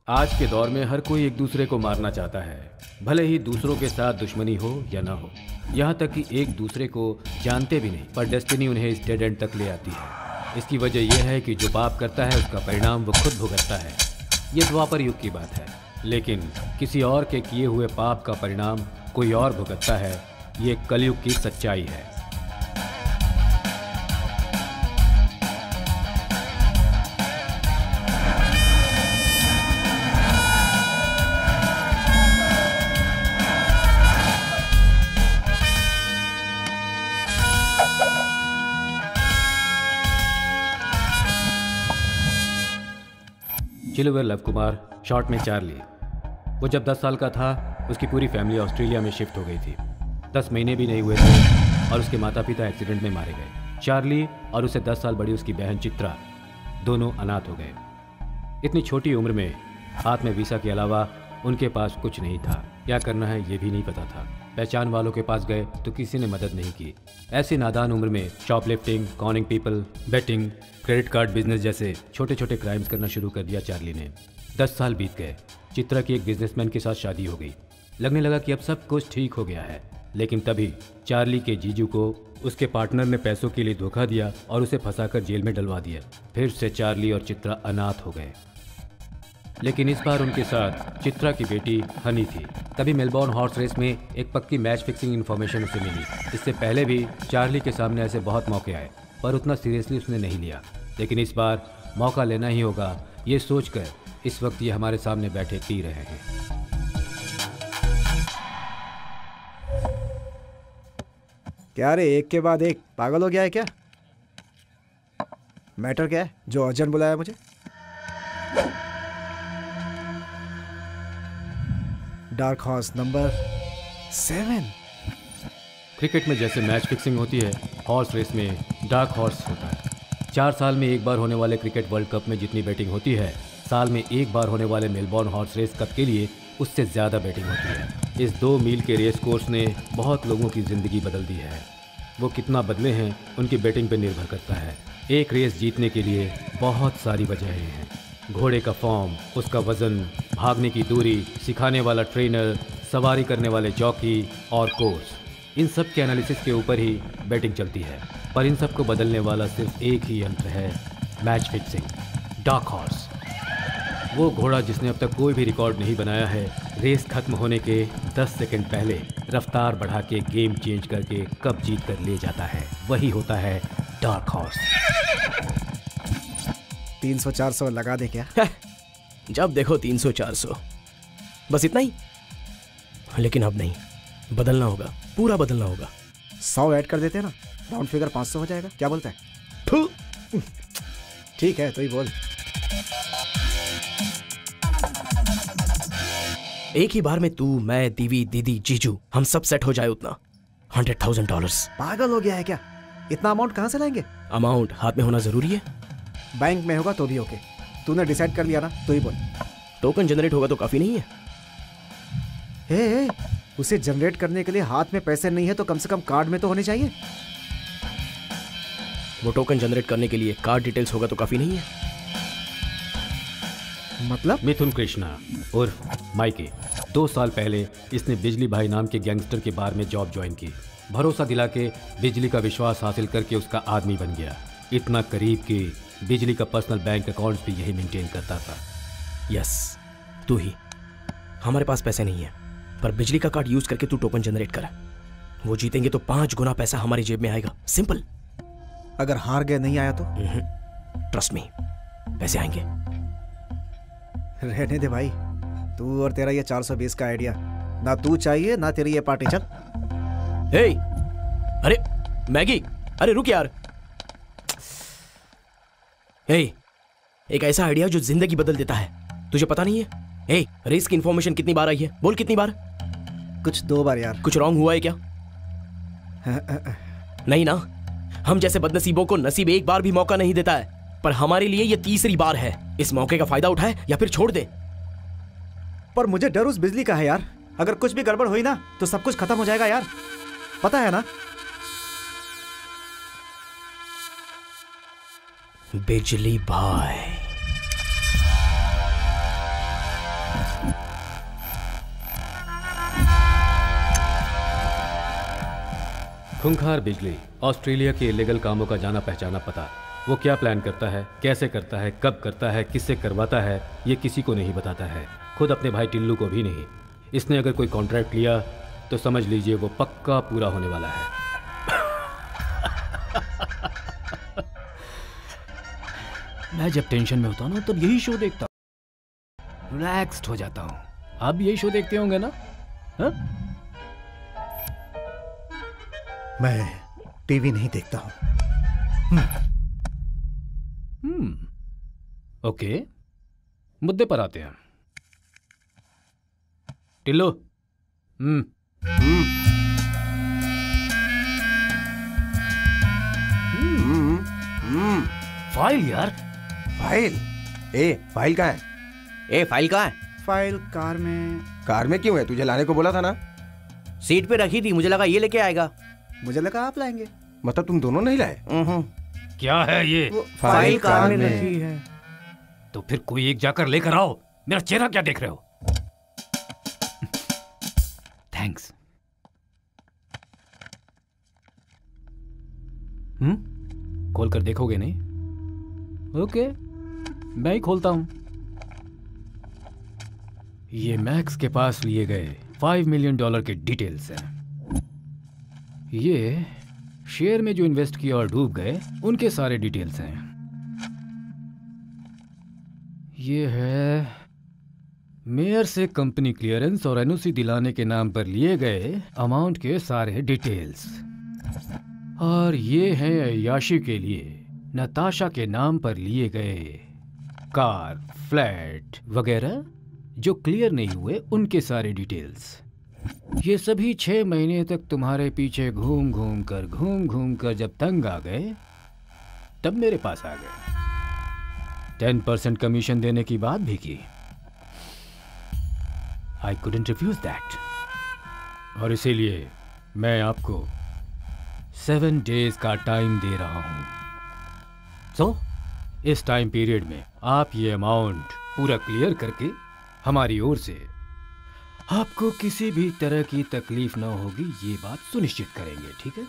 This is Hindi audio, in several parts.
आज के दौर में हर कोई एक दूसरे को मारना चाहता है, भले ही दूसरों के साथ दुश्मनी हो या ना हो। यहाँ तक कि एक दूसरे को जानते भी नहीं, पर डेस्टिनी उन्हें इस डेड एंड तक ले आती है। इसकी वजह यह है कि जो पाप करता है उसका परिणाम वो खुद भुगतता है। ये द्वापर युग की बात है, लेकिन किसी और के किए हुए पाप का परिणाम कोई और भुगतता है, ये कलयुग की सच्चाई है। चिलुवर लव कुमार, शॉर्ट में चार्ली। वो जब 10 साल का था, उसकी पूरी फैमिली ऑस्ट्रेलिया में शिफ्ट हो गई थी। 10 महीने भी नहीं हुए थे और उसके माता पिता एक्सीडेंट में मारे गए। चार्ली और उसे 10 साल बड़ी उसकी बहन चित्रा दोनों अनाथ हो गए। इतनी छोटी उम्र में हाथ में वीसा के अलावा उनके पास कुछ नहीं था। क्या करना है ये भी नहीं पता था। पहचान वालों के पास गए तो किसी ने मदद नहीं की। ऐसी नादान उम्र में shoplifting, conning people, betting, credit card business जैसे छोटे छोटे क्राइम्स करना शुरू कर दिया चार्ली ने। 10 साल बीत गए। चित्रा की एक बिजनेसमैन के साथ शादी हो गई। लगने लगा कि अब सब कुछ ठीक हो गया है, लेकिन तभी चार्ली के जीजू को उसके पार्टनर ने पैसों के लिए धोखा दिया और उसे फंसाकर जेल में डलवा दिया। फिर से चार्ली और चित्रा अनाथ हो गए, लेकिन इस बार उनके साथ चित्रा की बेटी हनी थी। तभी मेलबोर्न हॉर्स रेस में एक पक्की मैच फिक्सिंग इन्फॉर्मेशन उसे मिली। इससे पहले भी चार्ली के सामने ऐसे बहुत मौके आए, पर उतना सीरियसली उसने नहीं लिया। लेकिन इस बार मौका लेना ही होगा, ये सोचकर इस वक्त ये हमारे सामने बैठे पी रहे हैं। क्या रे, एक के बाद एक पागल हो गया है क्या? मैटर क्या है जो अर्जेंट बुलाया मुझे? Dark horse number 7। क्रिकेट में जैसे मैच फिक्सिंग होती है, हॉर्स रेस में डार्क हॉर्स होता है। 4 साल में एक बार होने वाले क्रिकेट वर्ल्ड कप में जितनी बैटिंग होती है, साल में एक बार होने वाले मेलबोर्न हॉर्स रेस कप के लिए उससे ज़्यादा बैटिंग होती है। इस 2 मील के रेस कोर्स ने बहुत लोगों की ज़िंदगी बदल दी है। वो कितना बदले हैं उनकी बैटिंग पर निर्भर करता है। एक रेस जीतने के लिए बहुत सारी वजहें हैं। घोड़े का फॉर्म, उसका वज़न, भागने की दूरी, सिखाने वाला ट्रेनर, सवारी करने वाले जॉकी और कोर्स, इन सब के एनालिसिस के ऊपर ही बैटिंग चलती है। पर इन सब को बदलने वाला सिर्फ एक ही यंत्र है, मैच फिक्सिंग। डार्क हॉर्स, वो घोड़ा जिसने अब तक कोई भी रिकॉर्ड नहीं बनाया है, रेस खत्म होने के 10 सेकंड पहले रफ्तार बढ़ा के गेम चेंज करके कप जीत कर ले जाता है, वही होता है डार्क हॉर्स। 300-400 लगा दे क्या? जब देखो 300-400, बस इतना ही। लेकिन अब नहीं, बदलना होगा, पूरा बदलना होगा। 100 ऐड कर देते हैं ना, राउंड फिगर 500 हो जाएगा। क्या बोलता है? ठीक है, तो ही बोल। एक ही बार में तू, मैं, दीवी, दीदी, जीजू, हम सब सेट हो जाए उतना। $100,000। पागल हो गया है क्या? इतना अमाउंट कहाँ से लाएंगे? अमाउंट हाथ में होना जरूरी है। बैंक में होगा तो भी ओके। तूने डिसाइड कर लिया ना, तो ही बोल। टोकन जनरेट होगा तो काफी नहीं है? हे, उसे जनरेट करने के लिए हाथ में पैसे नहीं है तो कम से कम कार्ड में तो होने चाहिए। वो टोकन जनरेट करने के लिए कार्ड डिटेल्स होगा तो काफी नहीं है? मतलब? मिथुन कृष्णा उर्फ माइके 2 साल पहले इसने बिजली भाई नाम के गैंगस्टर के बार में जॉब ज्वाइन की। भरोसा दिला के बिजली का विश्वास हासिल करके उसका आदमी बन गया। इतना करीब कि बिजली का पर्सनल बैंक अकाउंट भी यही मेंटेन करता था। यस, तू ही। हमारे पास पैसे नहीं है, पर बिजली का कार्ड यूज करके तू टोकन जनरेट कर। वो जीतेंगे तो 5 गुना पैसा हमारी जेब में आएगा। सिंपल। अगर हार गए नहीं आया तो? ट्रस्ट मी, पैसे आएंगे। रहने दे भाई, तू और तेरा ये 420 का आइडिया ना तू चाहिए ना तेरी ये पार्टी। चल। हे, अरे मैगी, अरे रुक यार। हे, एक ऐसा आइडिया जो जिंदगी बदल देता है, तुझे पता नहीं है? हे, रेस की इंफॉर्मेशन कितनी बार आई है? बोल कितनी बार? कुछ 2 बार यार। कुछ रॉन्ग हुआ है क्या? नहीं ना। हम जैसे बदनसीबों को नसीब एक बार भी मौका नहीं देता है, पर हमारे लिए ये 3री बार है। इस मौके का फायदा उठाए या फिर छोड़ दे। पर मुझे डर उस बिजली का है यार। अगर कुछ भी गड़बड़ हुई ना तो सब कुछ खत्म हो जाएगा यार, पता है ना? बिजली भाई, खूंखार बिजली, ऑस्ट्रेलिया के इलीगल कामों का जाना पहचाना पता। वो क्या प्लान करता है, कैसे करता है, कब करता है, किससे करवाता है, ये किसी को नहीं बताता है, खुद अपने भाई टिल्लू को भी नहीं। इसने अगर कोई कॉन्ट्रैक्ट लिया तो समझ लीजिए वो पक्का पूरा होने वाला है। मैं जब टेंशन में होता हूँ ना तब यही शो देखता हूँ, रिलैक्स्ड हो जाता हूँ। आप यही शो देखते होंगे ना? हा? मैं टीवी नहीं देखता हूँ। ओके, मुद्दे पर आते हैं। टिल्लो, फाइल यार, फाइल? फाइल कहाँ है? फाइल कहाँ है? फाइल कार में। कार में क्यों है? तुझे लाने को बोला था ना। सीट पे रखी थी, मुझे लगा ये लेके आएगा। मुझे लगा आप लाएंगे। मतलब तुम दोनों नहीं लाए? क्या है ये? फाइल कार में रखी है। तो फिर कोई एक जाकर लेकर आओ। मेरा चेहरा क्या देख रहे हो? थैंक्स। खोल कर देखोगे नहीं? ओके, मैं ही खोलता हूं। ये मैक्स के पास लिए गए $5 मिलियन के डिटेल्स हैं। ये शेयर में जो इन्वेस्ट किया और डूब गए उनके सारे डिटेल्स हैं। ये है मेयर से कंपनी क्लियरेंस और एनओसी दिलाने के नाम पर लिए गए अमाउंट के सारे डिटेल्स। और ये है अय्याशी के लिए नताशा के नाम पर लिए गए कार, फ्लैट वगैरह जो क्लियर नहीं हुए उनके सारे डिटेल्स। ये सभी 6 महीने तक तुम्हारे पीछे घूम घूम कर जब तंग आ गए तब मेरे पास आ गए। 10% कमीशन देने की बात भी की। I couldn't refuse that। और इसीलिए मैं आपको 7 डेज का टाइम दे रहा हूं। सो इस टाइम पीरियड में आप ये अमाउंट पूरा क्लियर करके हमारी ओर से आपको किसी भी तरह की तकलीफ ना होगी ये बात सुनिश्चित करेंगे, ठीक है?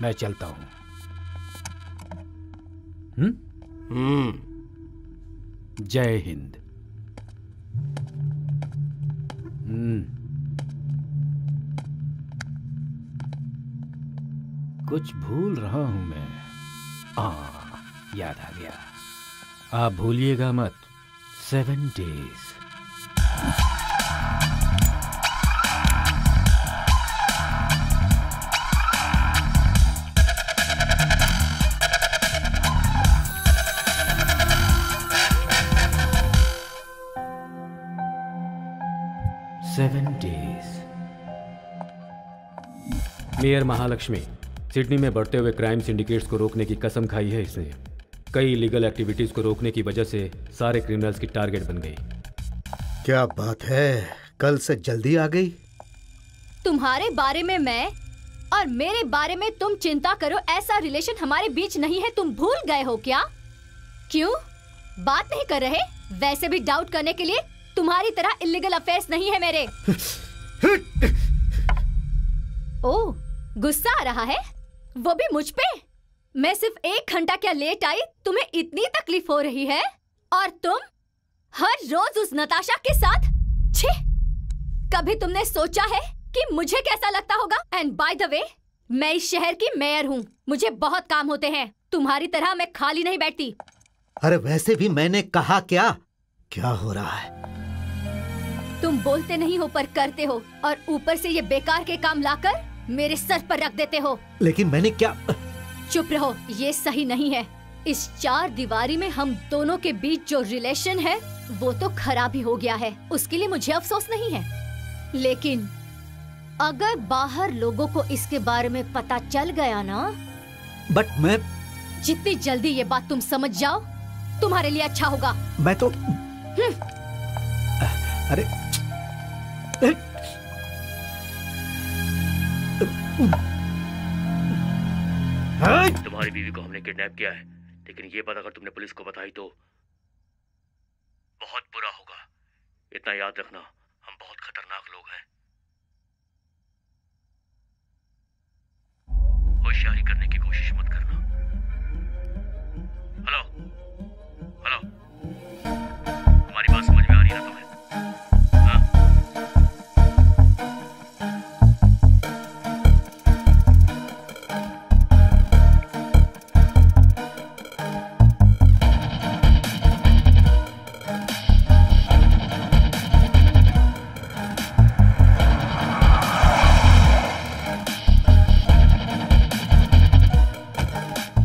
मैं चलता हूं। जय हिंद। कुछ भूल रहा हूं मैं। याद आ गया। आप भूलिएगा मत। 7 डेज। मेयर महालक्ष्मी, सिडनी में बढ़ते हुए क्राइम सिंडिकेट्स को रोकने की कसम खाई है इसने। कई इलीगल एक्टिविटीज को रोकने की वजह से सारे क्रिमिनल्स की टारगेट बन गई। क्या बात है, कल से जल्दी आ गई। तुम्हारे बारे में मैं और मेरे बारे में तुम चिंता करो, ऐसा रिलेशन हमारे बीच नहीं है। तुम भूल गए हो क्या? क्यों बात नहीं कर रहे? वैसे भी डाउट करने के लिए तुम्हारी तरह इलीगल अफेयर्स नहीं है मेरे। ओह, गुस्सा आ रहा है? वो भी मुझ पे? मैं सिर्फ 1 घंटा क्या लेट आई, तुम्हें इतनी तकलीफ हो रही है? और तुम हर रोज उस नताशा के साथ? छी! कभी तुमने सोचा है कि मुझे कैसा लगता होगा? एंड बाय द वे, मैं इस शहर की मेयर हूँ, मुझे बहुत काम होते हैं। तुम्हारी तरह मैं खाली नहीं बैठती। अरे वैसे भी मैंने कहा क्या? क्या हो रहा है? तुम बोलते नहीं हो पर करते हो, और ऊपर से ये बेकार के काम लाकर मेरे सर पर रख देते हो। लेकिन मैंने क्या? चुप रहो, ये सही नहीं है। इस 4 दीवारी में हम दोनों के बीच जो रिलेशन है वो तो खराब ही हो गया है, उसके लिए मुझे अफसोस नहीं है। लेकिन अगर बाहर लोगों को इसके बारे में पता चल गया ना, बट मैं, जितनी जल्दी ये बात तुम समझ जाओ तुम्हारे लिए अच्छा होगा। मैं तो अरे तुम्हारी बीवी को हमने किडनैप किया है, लेकिन ये बात अगर तुमने पुलिस को बताई तो बहुत बुरा होगा। इतना याद रखना, हम बहुत खतरनाक लोग हैं। होशियारी करने की कोशिश मत करना। हेलो हेलो, हमारी बात समझ में आ रही है ना तुम्हें? हाँ?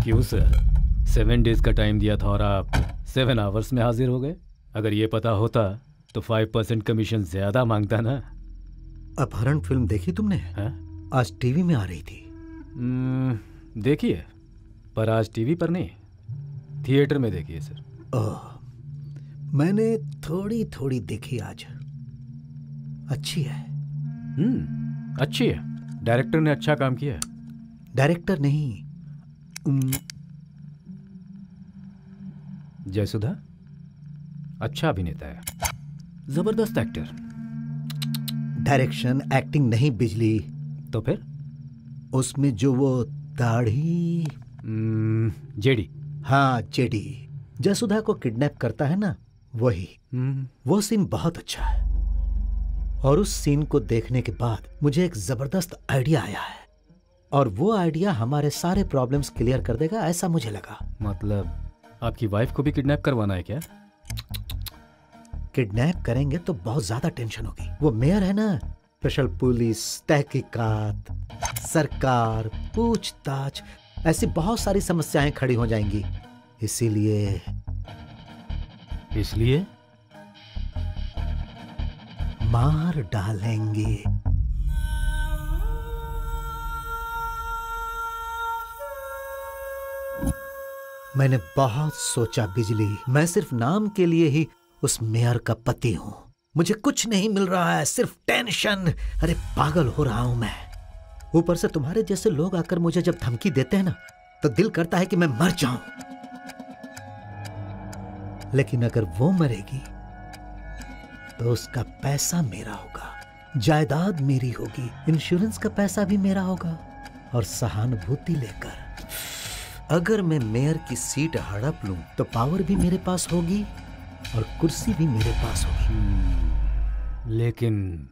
क्यों सर, 7 डेज का टाइम दिया था और आप 7 आवर्स में हाजिर हो गए। अगर ये पता होता तो 5% कमीशन ज्यादा मांगता ना। अपहरण फिल्म देखी तुमने? हाँ? आज टीवी में आ रही थी। देखिए, पर आज टीवी पर नहीं, थिएटर में देखिए सर। ओह, मैंने थोड़ी थोड़ी देखी आज। अच्छी है। अच्छी है। डायरेक्टर ने अच्छा काम किया है। डायरेक्टर नहीं, जयसुधा अच्छा अभिनेता है, जबरदस्त एक्टर। डायरेक्शन एक्टिंग नहीं बिजली। तो फिर उसमें जो वो दाढ़ी, जेडी। हाँ जेडी, जयसुधा को किडनैप करता है ना, वही। वो सीन बहुत अच्छा है। और उस सीन को देखने के बाद मुझे एक जबरदस्त आइडिया आया है, और वो आइडिया हमारे सारे प्रॉब्लम्स क्लियर कर देगा, ऐसा मुझे लगा। मतलब आपकी वाइफ को भी किडनैप करवाना है क्या? किडनैप करेंगे तो बहुत ज्यादा टेंशन होगी। वो मेयर है ना, स्पेशल पुलिस, तहकीकात, सरकार, पूछताछ, ऐसी बहुत सारी समस्याएं खड़ी हो जाएंगी। इसीलिए मार डालेंगे। मैंने बहुत सोचा बिजली, मैं सिर्फ नाम के लिए ही उस मेयर का पति हूं। मुझे कुछ नहीं मिल रहा है, सिर्फ टेंशन। अरे पागल हो रहा हूं मैं। ऊपर से तुम्हारे जैसे लोग आकर मुझे जब धमकी देते हैं ना, तो दिल करता है कि मैं मर जाऊं। लेकिन अगर वो मरेगी तो उसका पैसा मेरा होगा, जायदाद मेरी होगी, इंश्योरेंस का पैसा भी मेरा होगा। और सहानुभूति लेकर अगर मैं मेयर की सीट हड़प लूं तो पावर भी मेरे पास होगी और कुर्सी भी मेरे पास होगी। लेकिन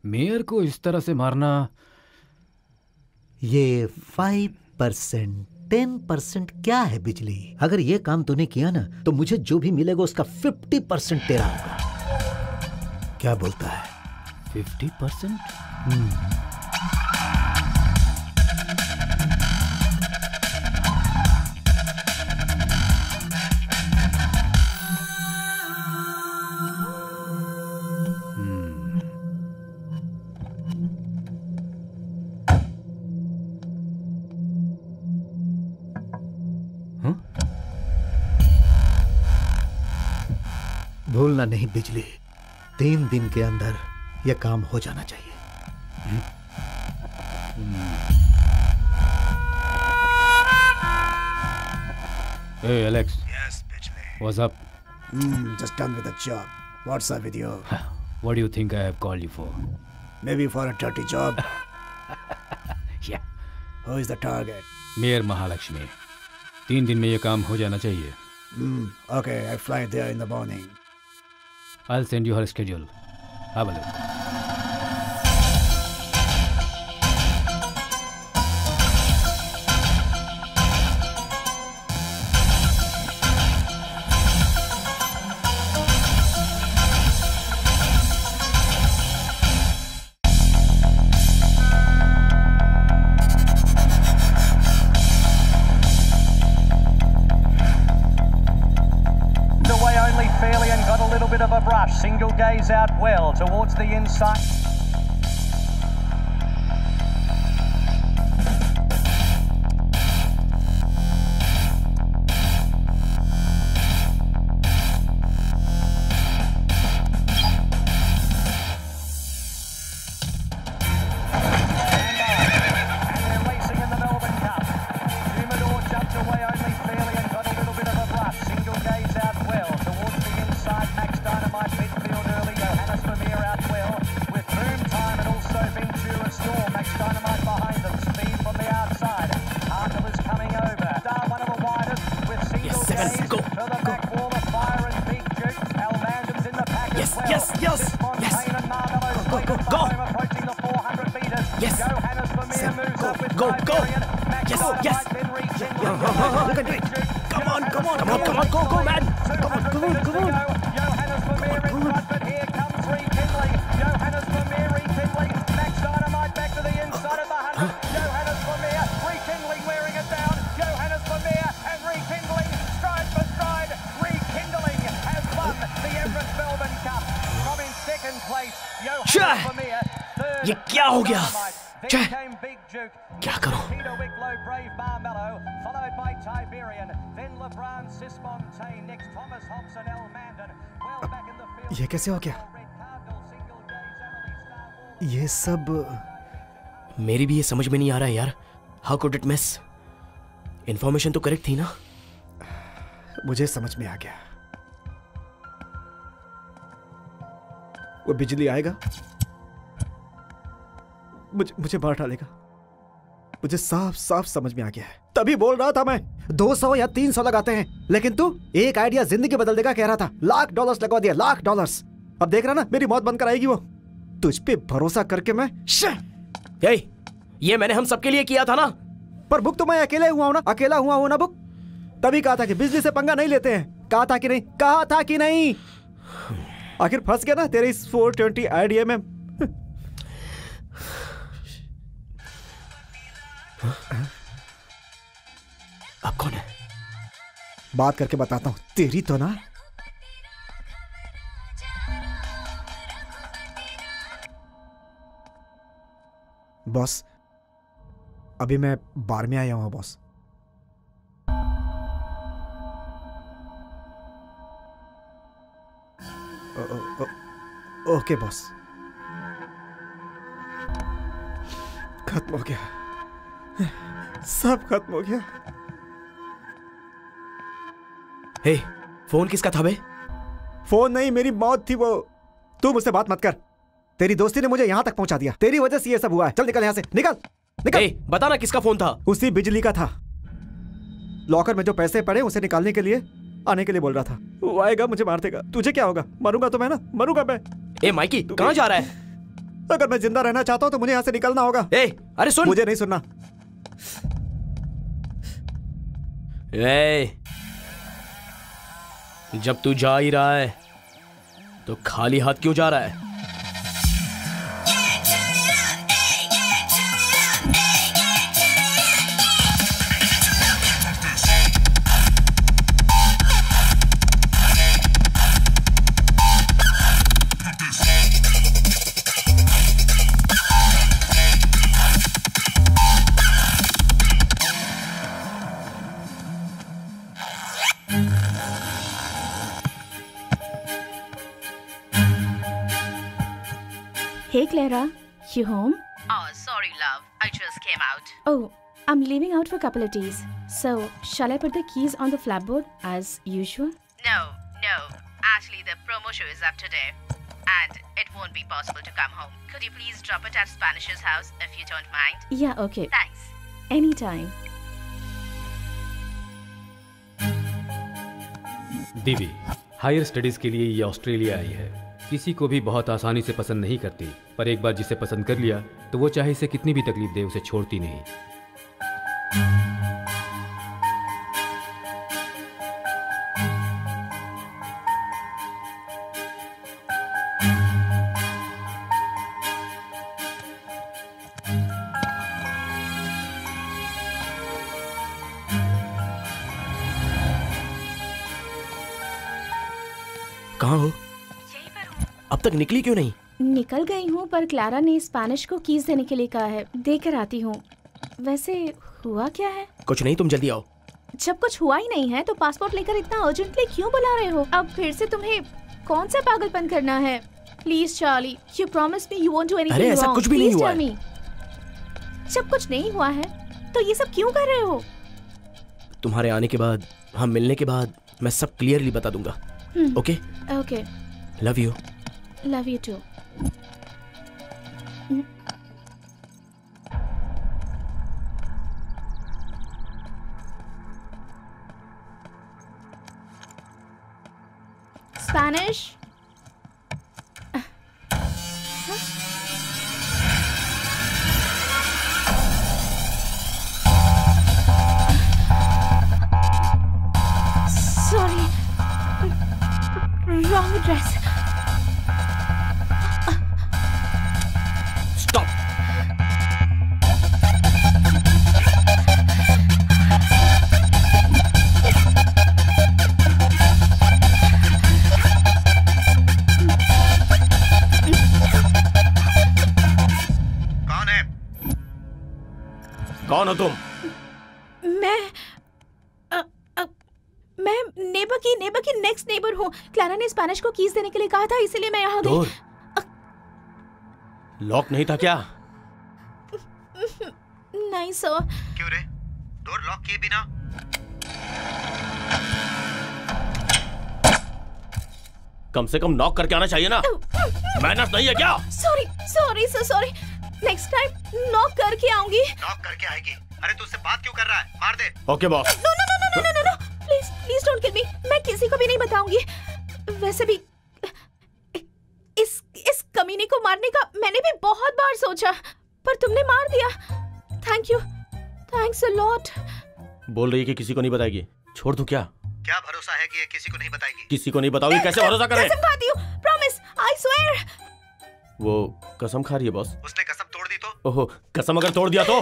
मेयर को इस तरह से मारना, ये 5%, 10% क्या है बिजली? अगर ये काम तूने किया ना, तो मुझे जो भी मिलेगा उसका 50% तेरा होगा। क्या बोलता है? 50%? भूलना नहीं बिजली, 3 दिन के अंदर यह काम हो जाना चाहिए। Hey Alex. Yes, Bijli. What's up? Just done with the job. What's up with you? What do you think I have called you for? Maybe for a dirty job. Yeah. Who is the target? Mayor Mahalakshmi. 3 दिन में ये काम हो जाना चाहिए। Okay, I fly there in the morning. I'll send you her schedule. Have a look. Single gaze out well towards the inside. With to the back wall of Fire and Big Duke. Almanden's in the pack Yes, as well. yes, yes, Dismontane yes. and Marmelo's Go, lead go, at the go. home, approaching the 400 metres. Yes. Johannes Vermeer moves up with go, go. Tiberian. Max Yes, Dynamite, yes. then rekindling. You can do it. Come on, come on, come on, come on, go, go, man. Come on, come on, come on. Johannes Vermeer in front, but here comes rekindling. Johannes Vermeer rekindling. Max Dynamite back to the inside of the 100. Johannes Vermeer rekindling, wearing it down. Johannes Vermeer and rekindling, stride for stride. Rekindling has won the Everest Melbourne Cup. From in second place, Johannes Vermeer. Third, ये क्या हो गया? Then क्या? came Big Duke. क्या करूं? Peter Wicklow, Brave Marmello, followed by Tiberian, then LeBron Sismontane, next Thomas Hobson, L. Mandan, well back in the field. ये कैसे हो गया? Red Cardinal, single gaze, Emily Star Wars. ये सब मेरी भी ये समझ में नहीं आ रहा है यार. How could it miss? Information तो करेक्ट थी ना? मुझे समझ में आ गया. वो बिजली आएगा, मुझे मार डालेगा. मुझे साफ साफ समझ में आ गया है. तभी बोल रहा था मैं 200 या 300 लगाते हैं, लेकिन तू एक आइडिया जिंदगी बदल देगा कह रहा था. $1,00,000 लगवा दिया, $1,00,000. अब देख रहा ना, मेरी मौत बंद कराएगी वो. तुझ पे भरोसा करके मैं ये मैंने हम सबके लिए किया था ना. पर बुक तो मैं अकेले हुआ हूं ना, अकेला हुआ हूं ना बुक. तभी कहा था कि बिजली से पंगा नहीं लेते हैं. कहा था कि नहीं. आखिर फंस गया ना तेरे इस 420 आइडिया में. अब कौन है? बात करके बताता हूं. तेरी तो ना बॉस, अभी मैं बार में आया हूं बॉस. Okay boss. खत्म हो गया, सब खत्म हो गया. हे, फोन किसका था बे? फोन नहीं, मेरी मौत थी वो. तू मुझसे बात मत कर. तेरी दोस्ती ने मुझे यहां तक पहुंचा दिया. तेरी वजह से ये सब हुआ है. चल निकल यहां से, निकल निकल. हे, बता ना किसका फोन था? उसी बिजली का था. लॉकर में जो पैसे पड़े उसे निकालने के लिए आने के लिए बोल रहा था. वो आएगा, मुझे मार देगा. तुझे क्या होगा? मरूंगा तो मैं ना, मरूंगा मैं. ए माइकी, कहां जा रहा है? अगर मैं जिंदा रहना चाहता हूं तो मुझे यहां से निकलना होगा. ए, अरे सुन. मुझे नहीं सुनना. ए, जब तू जा ही रहा है तो खाली हाथ क्यों जा रहा है? Hey Clara, you home? Oh, sorry love, I just came out. Oh, I'm leaving out for a couple of days. So, shall I put the keys on the flapboard as usual? No, actually the promo show is up today and it won't be possible to come home. Could you please drop it at Spanish's house if you don't mind? Yeah, okay. Thanks. Anytime. दीदी हायर स्टडीज के लिए ये ऑस्ट्रेलिया आई है. किसी को भी बहुत आसानी से पसंद नहीं करती, पर एक बार जिसे पसंद कर लिया तो वो चाहे इसे कितनी भी तकलीफ दे उसे छोड़ती नहीं. कहाँ हो? अब तक निकली क्यों नहीं? निकल गई हूँ, पर क्लारा ने स्पेनिश को कीज देने के लिए कहा है. देकर आती हूँ. वैसे हुआ क्या है? कुछ नहीं, तुम जल्दी आओ. जब कुछ हुआ ही नहीं है तो पासपोर्ट लेकर इतना अर्जेंटली क्यों बुला रहे हो? अब फिर से तुम्हें कौन सा पागलपन करना है? Please Charlie, you promise me you won't do anything wrong. ऐसा कुछ भी नहीं हुआ है. जब कुछ नहीं हुआ है तो ये सब क्यों कर रहे हो? तुम्हारे आने के बाद, हम मिलने के बाद मैं सब क्लियरली बता दूंगा. Okay? Okay. Love you. Love you too. Spanish? Sorry. Wrong address. Stop. कौन हो तुम? मैं नेबर की नेक्स्ट नेबर हूँ। क्लारा ने स्पेनिश को कीज देने के लिए कहा था, इसीलिए मैं यहाँ गई। लॉक नहीं था क्या? नहीं सर। क्यों रे? डोर लॉक किए बिना? कम से कम नॉक करके आना चाहिए ना। मैनर्स नहीं है क्या? Sorry sir, sorry. Next time knock करके आऊंगी। नॉक करके आएगी? अरे तू उससे बात क्यों कर रहा है? मार दे। Okay boss. No please don't kill me. मैं किसी को भी नहीं बताऊंगी। वैसे भी इस कमीने को मारने का मैंने भी बहुत बार सोचा, पर तुमने मार दिया। Thank you, thanks a lot. बोल रही है कि किसी को नहीं बताएगी। छोड़ दूं क्या? क्या भरोसा है कि ये किसी को नहीं बताएगी? किसी को नहीं बताओगी? कैसे भरोसा करें? कसम खाती हूँ, प्रॉमिस, आई स्वेयर। वो कसम खा रही है बॉस। उसने कसम तोड़ दी तो? ओहो, कसम अगर तोड़ दिया तो?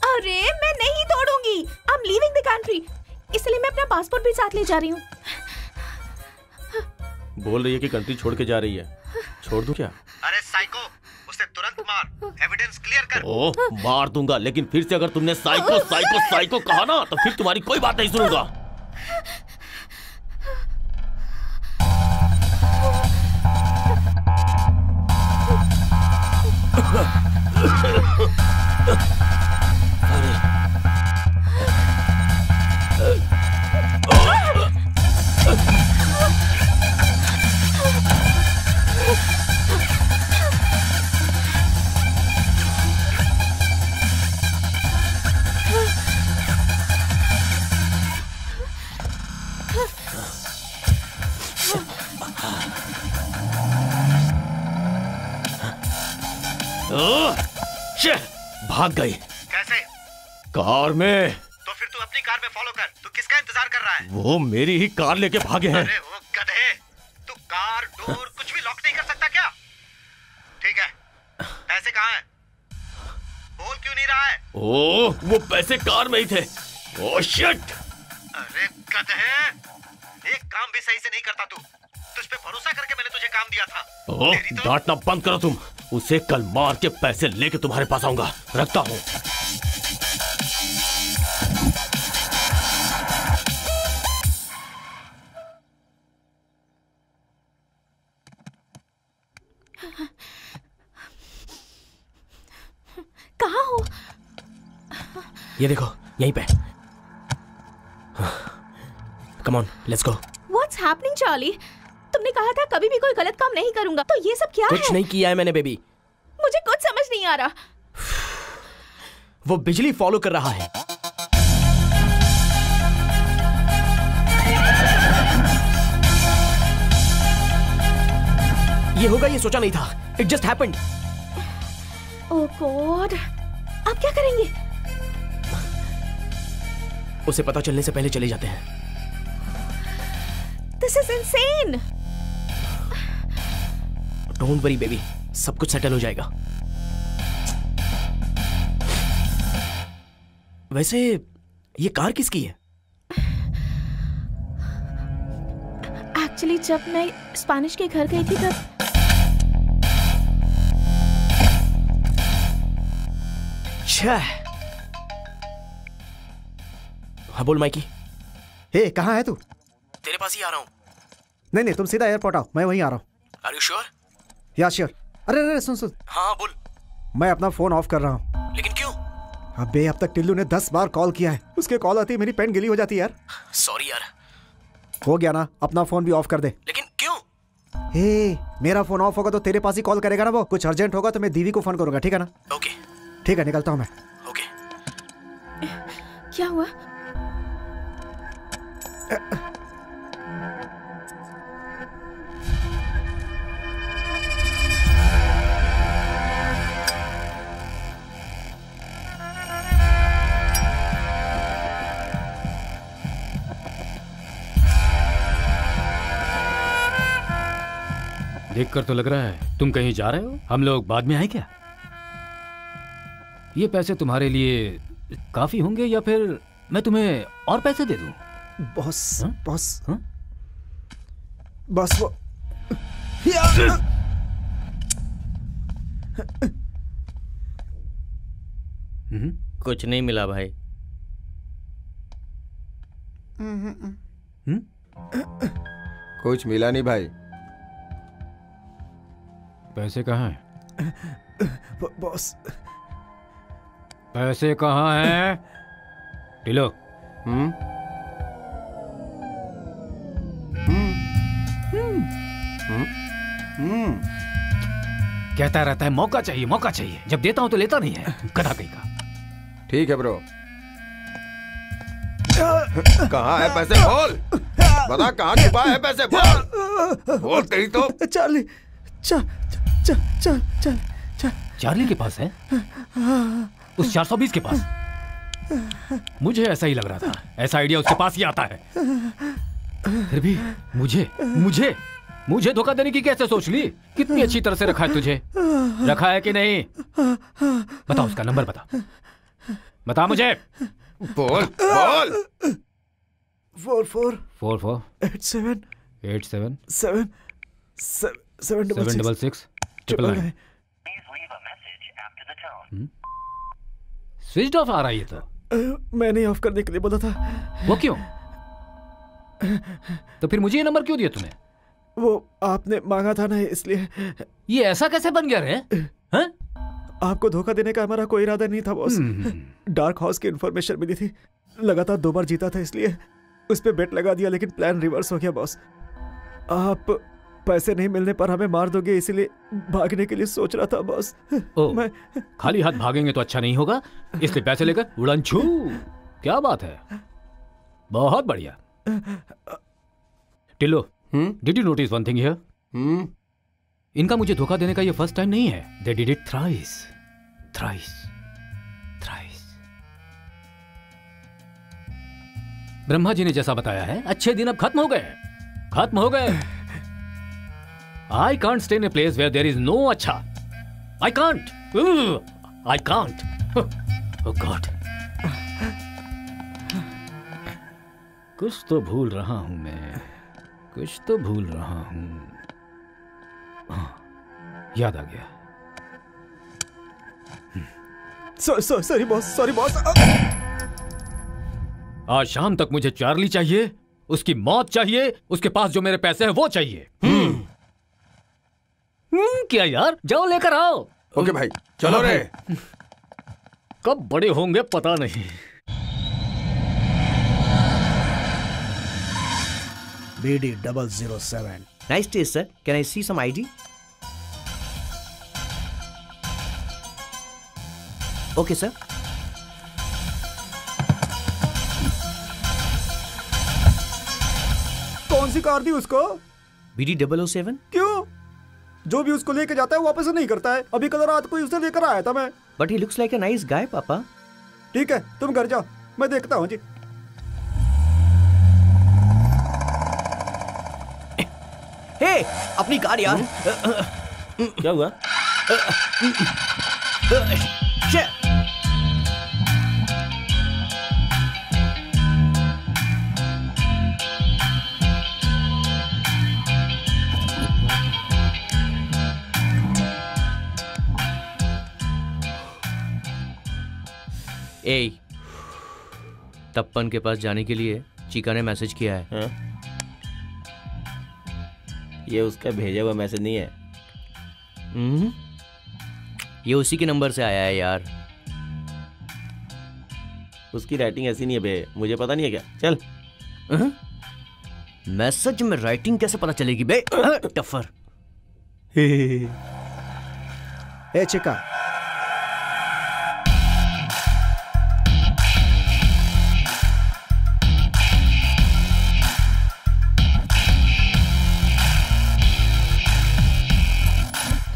अरे मैं नहीं तोड़ूंगी। I am leaving the country, इसलिए मैं अपना पासपोर्ट भी साथ ले जा रही हूँ। बोल रही है कि कंट्री छोड़ के जा रही है। छोड़ दूं क्या? अरे साइको, उसे तुरंत मार। एविडेंस क्लियर कर। ओह, मार दूंगा, लेकिन फिर से अगर तुमने साइको साइको साइको कहा ना, तो फिर तुम्हारी कोई बात नहीं सुनूंगा। भाग गई। कैसे? कार में। तो फिर तू अपनी कार में फॉलो कर। तू किसका इंतजार कर रहा है? वो मेरी ही कार लेके भागे हैं। अरे वो गधे, तू कार डोर कुछ भी लॉक नहीं कर सकता क्या? ठीक है, पैसे कहाँ हैं? बोल क्यों नहीं रहा है? ओह, वो पैसे कार में ही थे। Oh shit. अरे गधे, एक काम भी सही से नहीं करता तू। तुझ पे भरोसा करके मैंने तुझे काम दिया था। ओह, डांटना बंद करो तुम। उसे कल मार के पैसे लेके तुम्हारे पास आऊंगा। रखता हूं। कहाँ हो? ये देखो, यहीं पे। Come on, let's go. What's happening, Charlie? तुमने कहा था कभी भी कोई गलत काम नहीं करूंगा, तो ये सब क्या है? कुछ नहीं किया है मैंने बेबी। मुझे कुछ समझ नहीं आ रहा। वो बिजली फॉलो कर रहा है। ये होगा ये सोचा नहीं था। It just happened. Oh God, अब क्या करेंगे? उसे पता चलने से पहले चले जाते हैं। This is insane. Don't worry baby, सब कुछ सेटल हो जाएगा। वैसे ये कार किसकी है? एक्चुअली जब मैं स्पेनिश के घर गई थी तब हाँ बोल माइकी। हे, कहाँ है तू? तेरे पास ही आ रहा हूँ। नहीं तुम सीधा एयरपोर्ट आओ, मैं वहीं आ रहा हूँ। Are you sure? या श्योर। अरे सुन। हाँ बोल। मैं अपना फोन ऑफ कर रहा हूँ। लेकिन क्यों? अबे अब तक टिल्लू ने 10 बार कॉल किया है। उसके कॉल आती है मेरी पेन गिली हो जाती है यार। सॉरी यार। हो गया ना, अपना फोन भी ऑफ कर दे। लेकिन क्यों? हे, मेरा फोन ऑफ होगा तो तेरे पास ही कॉल करेगा ना वो। कुछ अर्जेंट होगा तो मैं दीवी को फोन करूंगा, ठीक है ना? ओके। ठीक है, निकलता हूँ मैं। ओके। क्या हुआ? देखकर तो लग रहा है तुम कहीं जा रहे हो। हम लोग बाद में आए क्या? ये पैसे तुम्हारे लिए काफी होंगे या फिर मैं तुम्हें और पैसे दे दूं? बॉस हा? बॉस हा? बॉस वो कुछ नहीं मिला भाई। कुछ मिला नहीं भाई। पैसे कहाँ हैं? बॉस पैसे कहाँ हैं? टिलो। कहता रहता है मौका चाहिए मौका चाहिए, जब देता हूं तो लेता नहीं है। गधा कहीं का। ठीक है ब्रो। कहाँ है पैसे? बोल बता, कहाँ छुपा है पैसे? बोल बोल तेरी तो। चार्ली चल चल चल चल चल। चार्ली के पास है? उस 420 के पास? मुझे ऐसा ही लग रहा था, ऐसा आइडिया उसके पास ही आता है। फिर भी मुझे धोखा देने की कैसे सोच ली? कितनी अच्छी तरह से रखा है तुझे, रखा है कि नहीं? बता, उसका नंबर बता मुझे। बोल बोल। 44 87 766 999 स्विच ऑफ आ रहा है ये तो। मैंने ऑफ करने के लिए बोला था। वो क्यों? तो फिर मुझे ये नंबर क्यों दिया तूने? वो आपने मांगा था ना, इसलिए। ये ऐसा कैसे बन गया रे? हैं? आपको धोखा देने का हमारा कोई इरादा नहीं था बॉस। डार्क हाउस की इंफॉर्मेशन मिली थी, लगातार 2 बार जीता था, इसलिए उस पे बेट लगा दिया, लेकिन प्लान रिवर्स हो गया बॉस। आप पैसे नहीं मिलने पर हमें मार दोगे, इसीलिए भागने के लिए सोच रहा था बॉस। मैं खाली हाथ भागेंगे तो अच्छा नहीं होगा, इसलिए पैसे लेकर उड़न छू। क्या बात है, बहुत बढ़िया। Tillo, did you notice one thing here? इनका मुझे धोखा देने का ये फर्स्ट टाइम नहीं है। They did it thrice. Brahma ji ने जैसा बताया है, अच्छे दिन अब खत्म हो गए। I can't stay in a place where there is no अच्छा। I can't. Oh God. कुछ तो भूल रहा हूं मैं, कुछ तो भूल रहा हूं। हाँ, याद आ गया। Sorry boss. आज शाम तक मुझे चार्ली चाहिए, उसकी मौत चाहिए, उसके पास जो मेरे पैसे हैं वो चाहिए। क्या यार, जाओ लेकर आओ। ओके भाई, चलो रे। कब बड़े होंगे पता नहीं। BD 007। Nice taste, sir. Can I see some ID? Okay, sir. कौन सी कार दी उसको? BD 007? क्यों? जो भी उसको लेके जाता है वापस नहीं करता है। अभी कल रात को ही उसे लेकर आया था मैं। But he looks like a nice guy, पापा। ठीक है, तुम घर जाओ, मैं देखता हूँ जी। हे, अपनी कार यार। क्या हुआ? ए, तप्पन के पास जाने के लिए चीका ने मैसेज किया है। हाँ? ये उसका भेजा हुआ मैसेज नहीं है। ये उसी के नंबर से आया है यार। उसकी राइटिंग ऐसी नहीं है बे, मुझे पता नहीं है क्या। चल। मैसेज में राइटिंग कैसे पता चलेगी बे? टफर। ए चिका,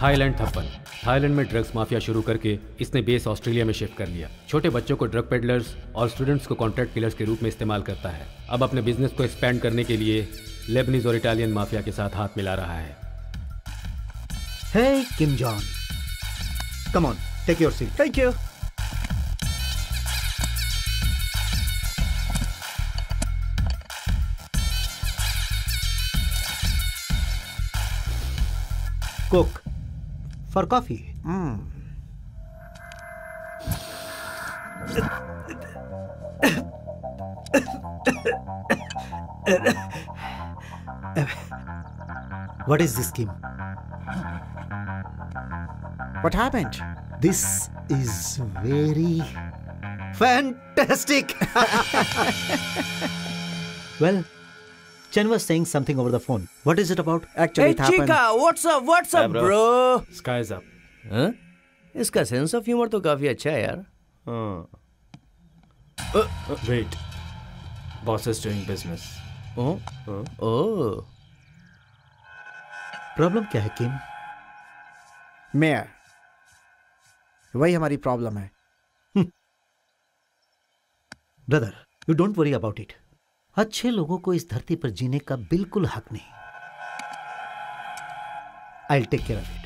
थाईलैंड थप्पन। थाईलैंड में ड्रग्स माफिया शुरू करके इसने बेस ऑस्ट्रेलिया में शिफ्ट कर लिया। छोटे बच्चों को ड्रग पेडलर्स और स्टूडेंट्स को कॉन्ट्रैक्ट किलर्स के रूप में इस्तेमाल करता है। अब अपने बिजनेस को एक्सपैंड करने के लिए लेबनीज और इटालियन माफिया के साथ हाथ मिला रहा है। Hey, Kim Jong. Come on, take your seat. Thank you. Coke for coffee. What is this, Kim? What happened? This is very fantastic. Well, Chen was saying something over the phone. What is it about? Actually, it happened. Chica, what's up? What's up, bro? Sky's up. हाँ? इसका सेंस ऑफ ह्यूमर तो काफी अच्छा है यार. हाँ. Wait. Boss is doing business. Oh. Oh. Problem क्या है, किम? मेयर, वही हमारी प्रॉब्लम है. Brother, you don't worry about it. अच्छे लोगों को इस धरती पर जीने का बिल्कुल हक नहीं. I'll take care of it.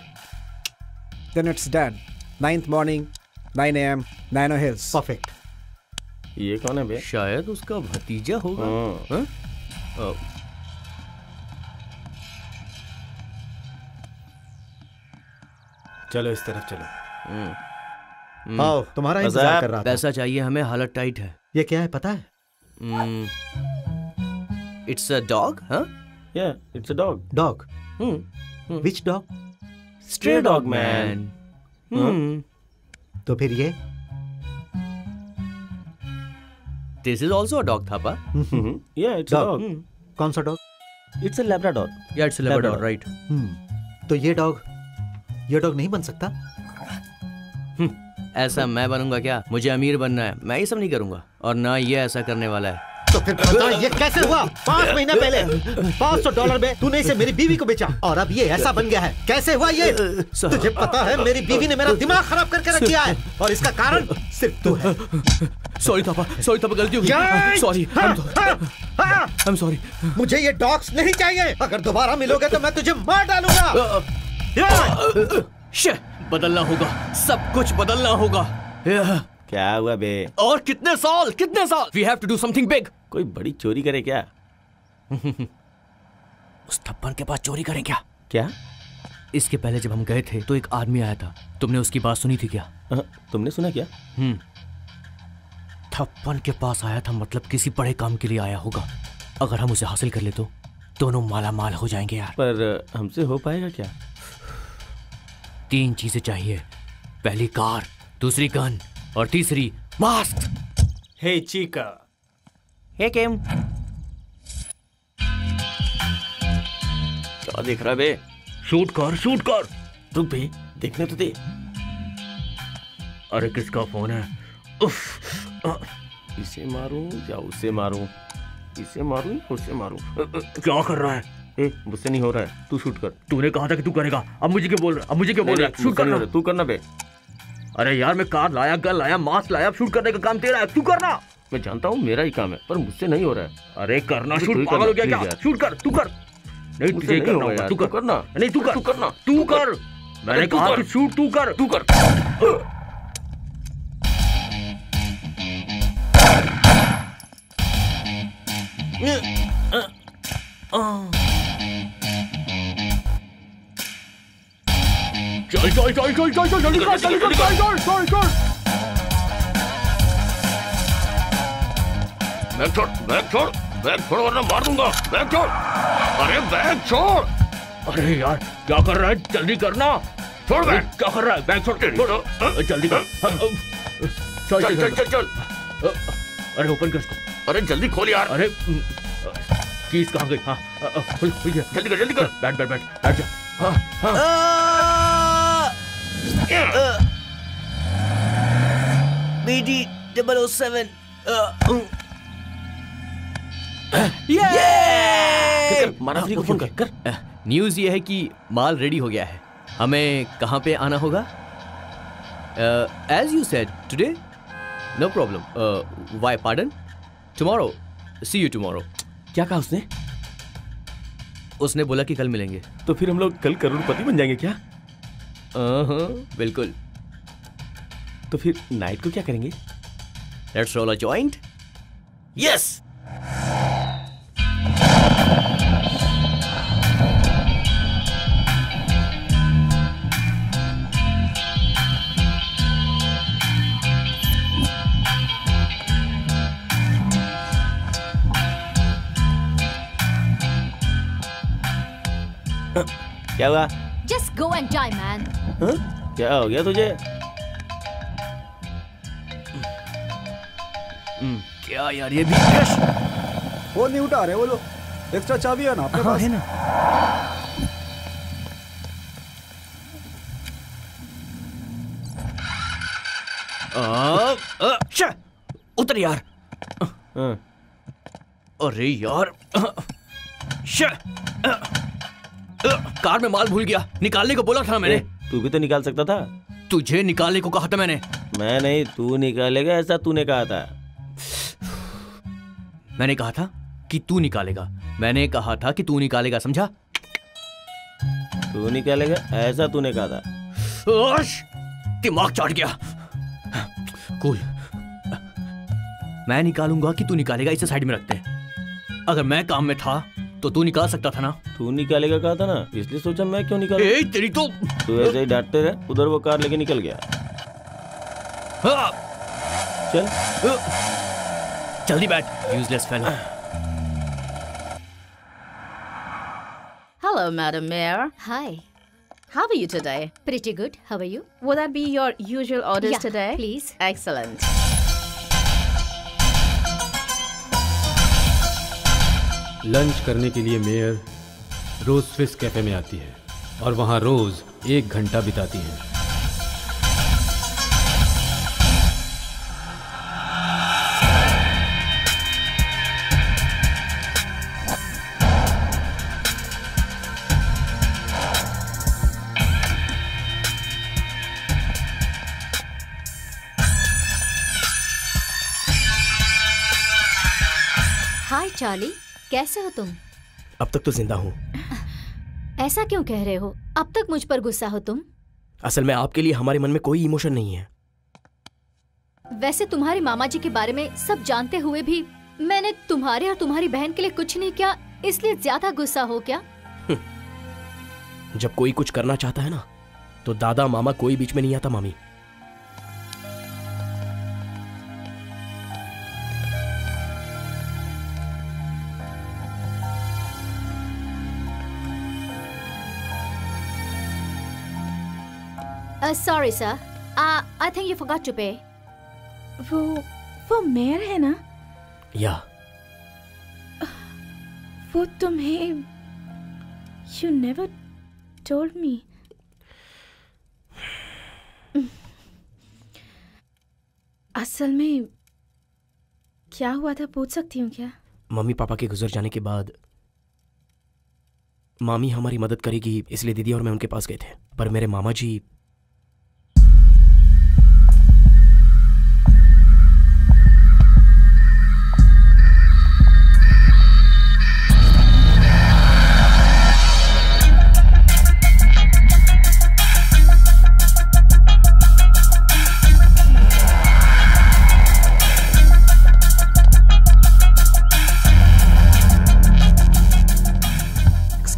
Then it's done. 9th morning, 9 a.m., Nano Hills. Perfect. ये कौन है बे? शायद उसका भतीजा होगा. हाँ? चलो इस तरफ चलो. आओ, तुम्हारा इंतजार कर रहा था. पैसा चाहिए हमें, हालत टाइट है. ये क्या है पता है? It's a dog, huh? Yeah, it's a dog. Dog. Which dog? Stray dog, man. तो फिर ये? This is also a dog, Thapa. Yeah, it's Dog. a dog. कौन सा dog? It's a Labrador. Yeah, it's a Labrador, right? तो ये डॉग नहीं बन सकता? ऐसा मैं बनूंगा क्या? मुझे अमीर बनना है. मैं ये सब नहीं करूंगा और ना ये ऐसा करने वाला है. तो फिर बता ये कैसे हुआ? 5 महीने पहले $500 में तूने इसे मेरी बीवी को बेचा और अब ये ऐसा बन गया है. कैसे हुआ ये? तुझे पता है मेरी बीवी ने मेरा दिमाग खराब करके रख दिया है और इसका कारण सिर्फ तू है. सॉरी थापा, गलती हो गई. Sorry, I'm sorry. मुझे ये डॉग्स नहीं चाहिए. अगर दोबारा मिलोगे तो मैं तुझे मार डालूंगा. बदलना होगा, सब कुछ बदलना होगा. क्या हुआ बे? और कितने साल? We have to do something big. कोई बड़ी चोरी करे क्या? उस थप्पन के पास चोरी करें क्या? क्या? इसके पहले जब हम गए थे तो एक आदमी आया था. तुमने उसकी बात सुनी थी क्या? तुमने सुना क्या? थप्पन के पास आया था, मतलब किसी बड़े काम के लिए आया होगा. अगर हम उसे हासिल कर ले तो दोनों माला माल हो जाएंगे यार. पर हमसे हो पाएगा क्या? 3 चीजें चाहिए. पहली कार, दूसरी गन और तीसरी मास्क. हे चीका. हे किम. क्या देख रहा है बे? शूट कर. रुक बे, देखने तो दे. अरे किसका फोन है? इसे मारूं या उसे मारूं? इसे मारूं या उसे मारूं? क्या कर रहा है? मुझसे नहीं हो रहा है. तू शूट कर. तूने कहा था कि तू करेगा. अब मुझे क्या बोल रहा है? शूट करना. तू करना बे. अरे यार, मैं कार लाया, गन लाया, मास्क लाया. शूट करने का काम तेरा है, तू करना. मैं जानता हूँ मेरा ही काम है, पर मुझसे नहीं हो रहा है. अरे करना. शूट. पागल हो गया क्या? शूट कर. तू कर. नहीं, तुझे करना होगा. तू करना. नहीं, तू कर. तू कर. मैंने कहा कि शूट तू कर. चल जल्दी कर. बैग छोड़ वरना मार दूंगा. बैग छोड़. अरे बैग छोड़. अरे यार, क्या कर रहा है? जल्दी करना. छोड़ बैग. क्या कर रहा है? बैग छोड़. जल्दी कर. चल. अरे ओपन कर इसको. अरे जल्दी खोल यार. अरे कीज कहाँ गई? हाँ, जल्दी कर. बैठ जा. BD 007. मानसरी को फोन कर. न्यूज़ ये है कि माल रेडी हो गया है. हमें कहाँ पे आना होगा? As you said, today? No problem. Why, pardon? Tomorrow. See you tomorrow. क्या कहा उसने? उसने बोला कि कल मिलेंगे. तो फिर हम लोग कल करोड़पति बन जाएंगे क्या? बिल्कुल। तो फिर नाइट को क्या करेंगे? Let's roll a joint. Yes. क्या हुआ? Just go and die, man. क्या हो गया तुझे? क्या यार ये भी वो नहीं उठा रहे वो लोग। एक्स्ट्रा चाबी है ना आपके पास? है ना। उतर यार। अरे यार कार में माल भूल गया, निकालने को बोला था मैंने। तू भी तो निकाल सकता था। तुझे निकालने को कहा था मैंने। मैं नहीं, तू निकालेगा ऐसा तूने कहा था। मैंने कहा था कि तू निकालेगा। मैंने कहा था कि तू निकालेगा, समझा? तू निकालेगा ऐसा तूने कहा था। दिमाग चाट गया। कूल। मैं निकालूंगा कि तू निकालेगा, इसे साइड में रखते हैं। अगर मैं काम में था तो तू निकाल सकता था ना। तू निकालेगा कहा था ना, इसलिए सोचा मैं क्यों निकालूं। तेरी तो तू ऐसे ही डांटते रहे। उधर वो कार लेके निकल गया। चल जल्दी बैठ, useless fellow. Hello, Madam Mayor. Hi. How are you today? Pretty good. How are you? Would that be your usual orders Yeah, today? please. Excellent. Lunch करने के लिए मेयर रोज स्विस कैफे में आती है और वहां रोज 1 घंटा बिताती है। हाय चार्ली, कैसे हो तुम? अब तक तो जिंदा हूँ। ऐसा क्यों कह रहे हो? अब तक मुझ पर गुस्सा हो तुम? असल में आपके लिए हमारे मन में कोई इमोशन नहीं है। वैसे तुम्हारे मामा जी के बारे में सब जानते हुए भी मैंने तुम्हारे और तुम्हारी बहन के लिए कुछ नहीं किया, इसलिए ज्यादा गुस्सा हो क्या? जब कोई कुछ करना चाहता है ना, तो दादा मामा कोई बीच में नहीं आता मामी। Sorry sir, I think you forgot to pay. वो मेयर है ना? या वो तुम्हें You never told me. असल में क्या हुआ था पूछ सकती हूँ क्या? मम्मी पापा के गुजर जाने के बाद मामी हमारी मदद करेगी, इसलिए दीदी और मैं उनके पास गए थे। पर मेरे मामा जी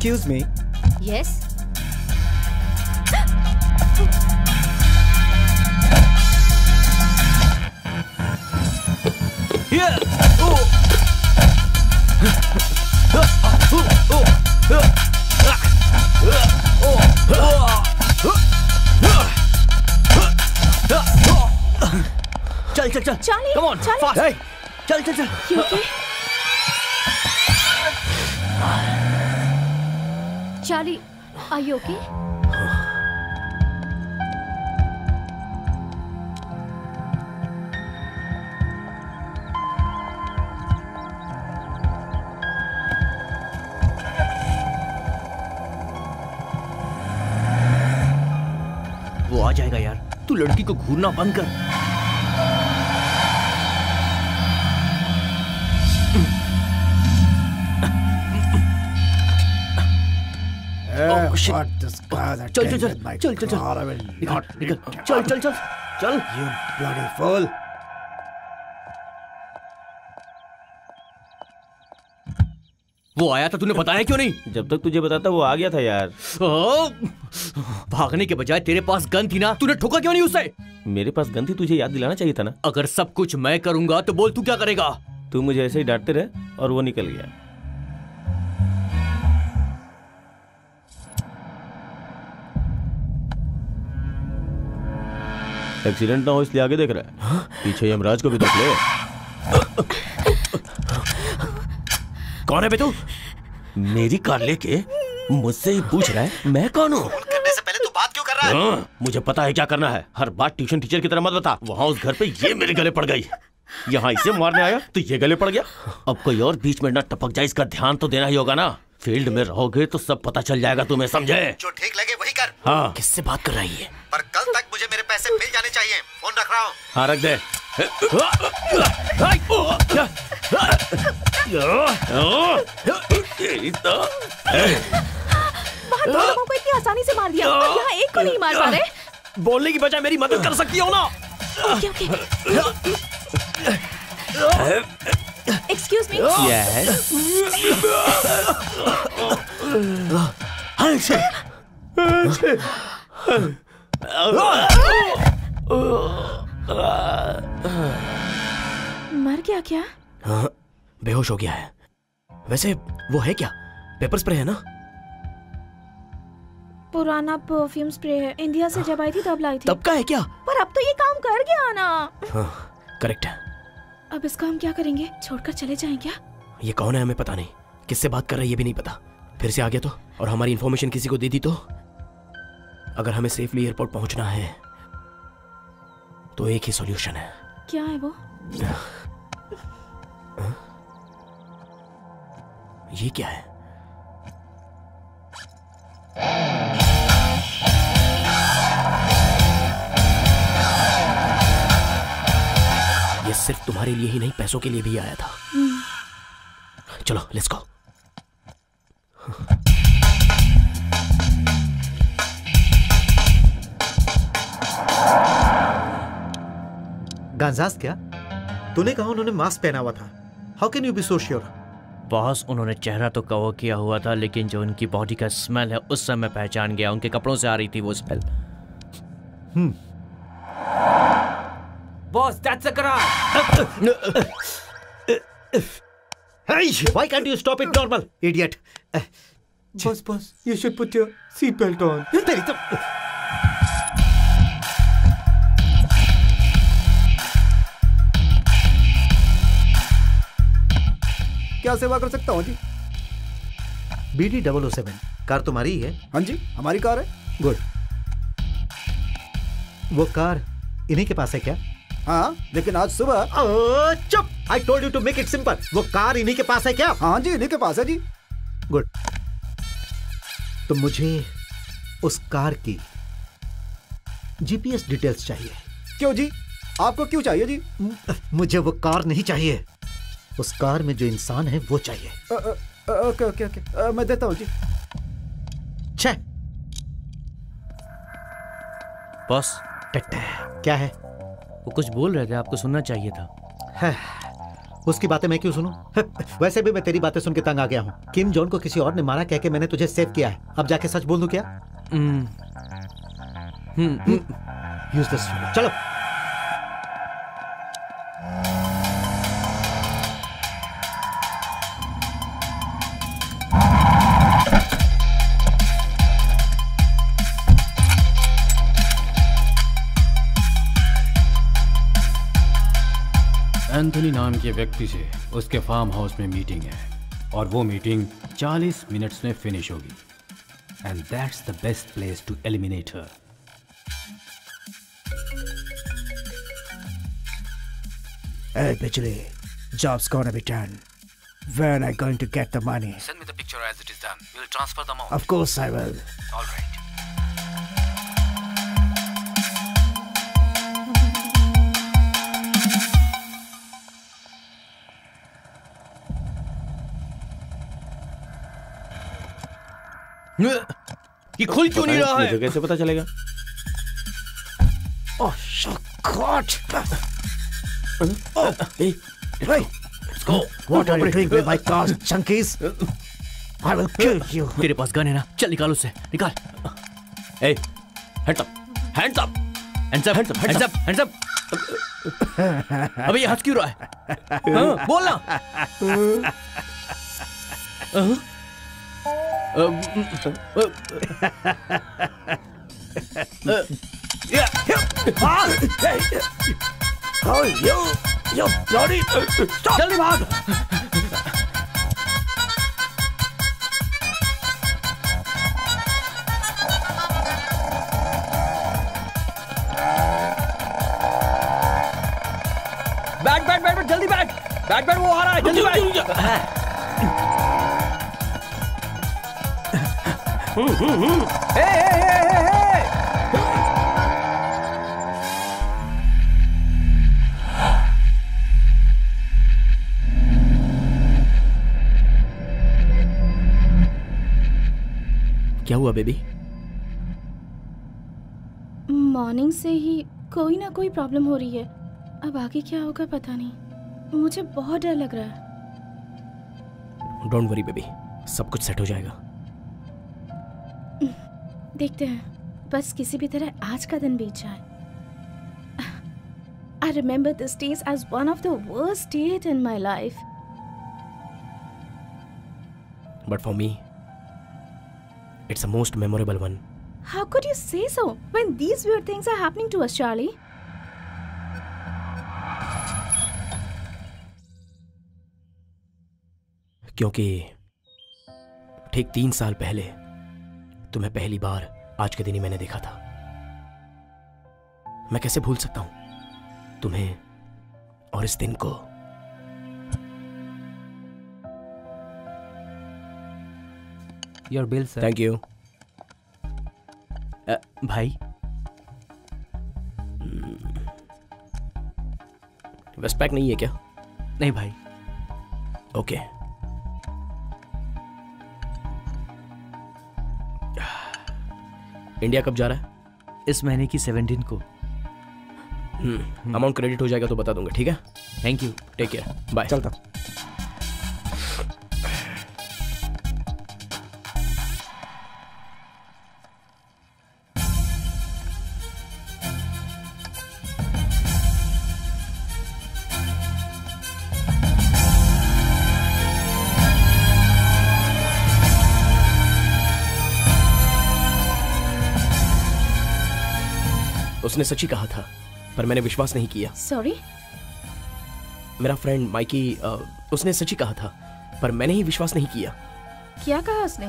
Excuse me. Yes. चल चल चल, चार्ली, कम ऑन, फास्ट, चल चल चल। You okay? Charlie, are you okay? वो आ जाएगा यार, तू लड़की को घूरना बंद कर। shit. What this guy's चल चल attended चल my चल चल चल car, I will निकल not निकल leave you. चल चल चल चल You bloody fool. वो आया था, तूने बताया क्यों नहीं? जब तक तुझे बताता वो आ गया था यार। भागने के बजाय तेरे पास गन थी ना, तूने ठोका क्यों नहीं उसे? मेरे पास गन थी, तुझे याद दिलाना चाहिए था ना। अगर सब कुछ मैं करूंगा तो बोल तू क्या करेगा? तू मुझे ऐसे ही डांटते रहे और वो निकल गया। एक्सीडेंट ना हो इसलिए आगे देख रहा है। पीछे यमराज को भी देख ले। कौन है बे तू? मेरी कार लेके मुझसे ही पूछ रहा है मैं कौन हूँ? करने से पहले तू बात क्यों कर रहा है? मुझे पता है क्या करना है। हर बात ट्यूशन टीचर की तरह मत बता। वहाँ उस घर पे ये मेरे गले पड़ गई, यहाँ इसे मारने आया तो ये गले पड़ गया। अब कोई और बीच में ना टपक जाए, इसका ध्यान तो देना ही होगा ना। फील्ड में रहोगे तो सब पता चल जाएगा तुम्हें, समझे? जो ठीक लगे वही कर। हाँ। किससे बात कर रही है? पर कल तक मुझे मेरे पैसे मिल जाने चाहिए। फोन रख रहा हूँ। हाँ रख दे। बाहर दो लोगों को इतनी आसानी से मार दिया और यहाँ एक को नहीं मार पा रहे। बोलने की बजाय मेरी मदद कर सकती हो ना? Okay okay. Excuse me. Yes. मर गया क्या? हाँ, बेहोश हो गया है। वैसे वो है क्या? पेपर स्प्रे है ना? पुराना परफ्यूम स्प्रे है, इंडिया से जब आई थी तब लाई थी। तब का है क्या? पर अब तो ये काम कर गया ना। हाँ, करेक्ट है। अब इसका हम क्या करेंगे? छोड़कर चले जाएं क्या? ये कौन है हमें पता नहीं, किससे बात कर रहा है ये भी नहीं पता। फिर से आ गया तो, और हमारी इंफॉर्मेशन किसी को दे दी तो? अगर हमें सेफली एयरपोर्ट पहुंचना है तो एक ही सॉल्यूशन है। क्या है वो? ये क्या है? ये सिर्फ तुम्हारे लिए ही नहीं, पैसों के लिए भी आया था। चलो लेट्स गो। गांजास क्या? तूने कहा उन्होंने मास्क पहना हुआ था। How can you be so sure? Boss, उन्होंने चेहरा तो कवर किया हुआ था, लेकिन जो उनकी बॉडी का स्मेल है उस समय पहचान गया। उनके कपड़ों से आ रही थी वो smell. Boss, that's a crime. Hey, why can't you stop it normal, idiot? Boss, you should put your seatbelt on. तेरी तो क्या सेवा कर सकता हूँ जी? BD 007 कार तुम्हारी ही है? हाँ जी, हमारी कार है। गुड। वो कार इन्हीं के पास है क्या? हाँ, लेकिन आज सुबह। चुप! I told you to make it simple. वो कार इन्हीं के पास है क्या? हाँ जी, इन्हीं के पास है जी। गुड। तो मुझे उस कार की GPS डिटेल्स चाहिए। क्यों जी? आपको क्यों चाहिए जी? मुझे वो कार नहीं चाहिए, उस कार में जो इंसान है वो चाहिए। ओके ओके ओके, मैं देता हूँ जी। छह। बॉस, क्या है? वो कुछ बोल रहे थे, आपको सुनना चाहिए था। है, उसकी बातें मैं क्यों सुनूं? वैसे भी मैं तेरी बातें सुन के तंग आ गया हूँ। किम जॉन को किसी और ने मारा कह के मैंने तुझे सेव किया है। अब जाके सच बोल दूं क्या? Useless fellow। चलो। एंथनी नाम के व्यक्ति से उसके फार्म हाउस में मीटिंग है और वो मीटिंग 40 मिनट्स में फिनिश होगी। And that's the best place to eliminate her. Hey, Bijli, job's gonna be done. When are you going to get the money? Send me the picture as it is done. We'll transfer the amount. Of course I will. All right. ये खुल क्यों नहीं रहा है? मुझे कैसे पता चलेगा? Oh, God! Hey, let's go. What are you doing with my cars, junkies? I will kill you. तेरे पास गन है ना? चल निकाल उससे, निकाल। hey, hands up, hands up, hands up, hands up, hands up, hands up. अबे ये हंस क्यों रहा है? हाँ, बोल ना। Oh, you bloody! Stop! जल्दी भाग! बैठ जल्दी बैठ वो आ रहा है जल्दी बैठ क्या हुआ बेबी? मॉर्निंग से ही कोई ना कोई प्रॉब्लम हो रही है। अब आगे क्या होगा पता नहीं। मुझे बहुत डर लग रहा है। डोंट वरी बेबी, सब कुछ सेट हो जाएगा। देखते हैं, बस किसी भी तरह आज का दिन बीत जाए। I remember this days as one of the worst days in my life. But for me, it's the most memorable one. How could you say so when these weird things are happening to us, Charlie? क्योंकि ठीक 3 साल पहले तुम्हें पहली बार आज के दिन ही मैंने देखा था। मैं कैसे भूल सकता हूं तुम्हें और इस दिन को। Your bill sir. Thank you. भाई, वेस्ट पैक नहीं है क्या? नहीं भाई। ओके। इंडिया कब जा रहा है? इस महीने की 17 को। अमाउंट क्रेडिट हो जाएगा तो बता दूंगा, ठीक है? Thank you. Take care, bye. चलता। उसने सच ही कहा था, पर मैंने विश्वास नहीं किया। सॉरी? मेरा फ्रेंड माइकी, उसने सच ही कहा था, पर मैंने ही विश्वास नहीं किया। क्या कहा उसने?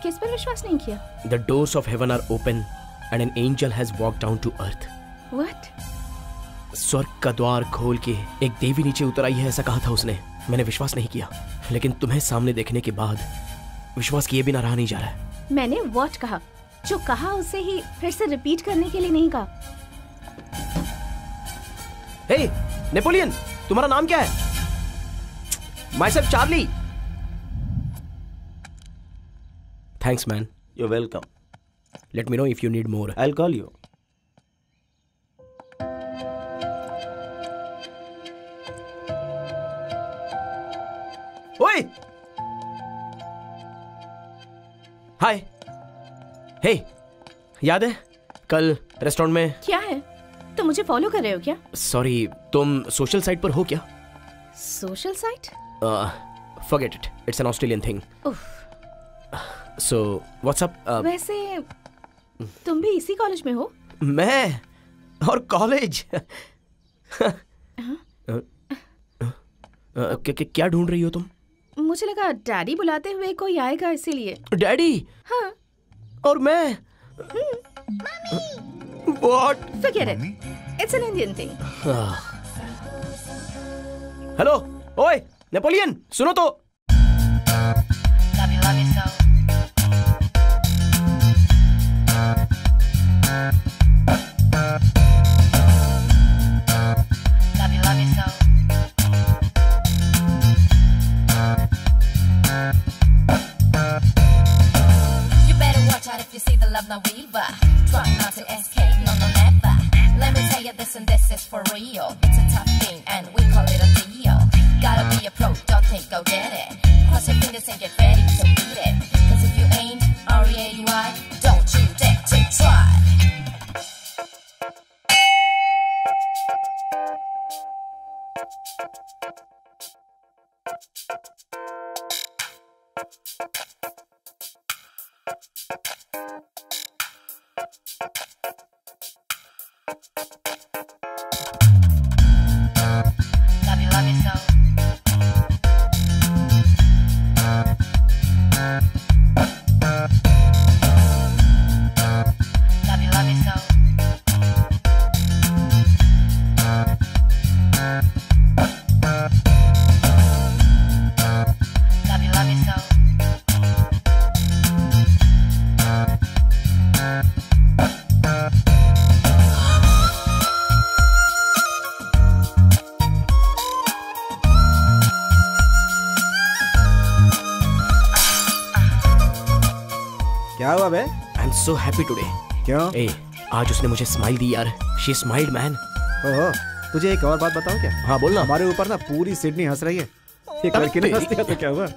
किस पर विश्वास नहीं किया? The doors of heaven are open and an angel has walked down to earth. What? स्वर्ग का द्वार खोल के एक देवी नीचे उतर आई है, ऐसा कहा था उसने। मैंने विश्वास नहीं किया, लेकिन तुम्हें सामने देखने के बाद विश्वास किए बिना रहा नहीं जा रहा है। मैंने व्हाट कहा? जो कहा उसे ही फिर से रिपीट करने के लिए नहीं कहा। हे नेपोलियन, तुम्हारा नाम क्या है? Myself Charlie. Thanks man. You're welcome. Let me know if you need more. I'll call you. ओए! हाय। हे, याद है कल रेस्टोरेंट में? क्या है? तुम मुझे फॉलो कर रहे हो क्या? सॉरी, तुम सोशल साइट पर हो क्या? Social site? Forget it. It's an Australian thing. So, what's up? वैसे तुम भी इसी कॉलेज में हो? मैं और कॉलेज? क्या ढूंढ रही हो तुम? मुझे लगा डैडी बुलाते हुए कोई आएगा इसीलिए। डैडी? हाँ। और मैं? What? Forget it. It's an Indian thing. Hello, ओए, नेपोलियन, सुनो तो। Love you so. Love you so. You better watch out if you love no river. Try not to escape, no, no, never. Let me tell you this and this is for real. It's a tough thing and we call it a deal. Gotta be a pro, don't think, go get it. Cross your fingers and get ready to beat it. Cause if you ain't R-E-A-D-Y, don't you dare to try. Love you so. Love you so. Love you so. क्या हुआ बे? I am so happy today. क्यों? ए, आज उसने मुझे स्माइल दी यार। She smiled man. ओहो, तुझे एक और बात बताऊं क्या? हाँ बोलना। हमारे ऊपर ना पूरी सिडनी हंस रही है। एक लड़की ने हंस दिया तो क्या हुआ?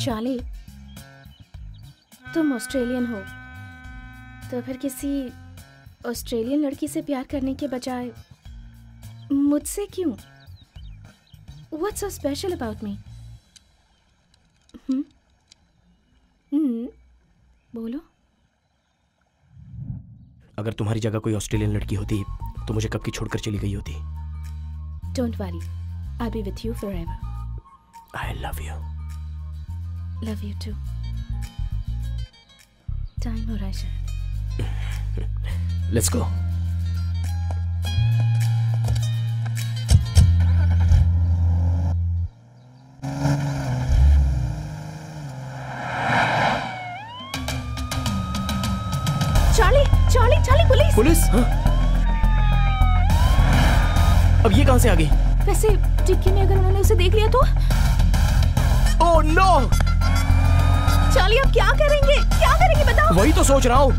चार्ली, तुम ऑस्ट्रेलियन हो तो फिर किसी ऑस्ट्रेलियन लड़की से प्यार करने के बजाय मुझसे क्यों? What's so special about me? बोलो। अगर तुम्हारी जगह कोई ऑस्ट्रेलियन लड़की होती तो मुझे कब की छोड़कर चली गई होती। Don't worry, I'll be with you forever. I love you. Love you too. Time हो रहा है शायद। Let's go. Charlie, police! Police? हाँ? अब ये कहां से आ गई? वैसे डिक्की में अगर उन्होंने उसे देख लिया तो? Oh no! चार्ली, अब क्या करेंगे? क्या करेंगे बताओ? वही तो सोच रहा हूँ।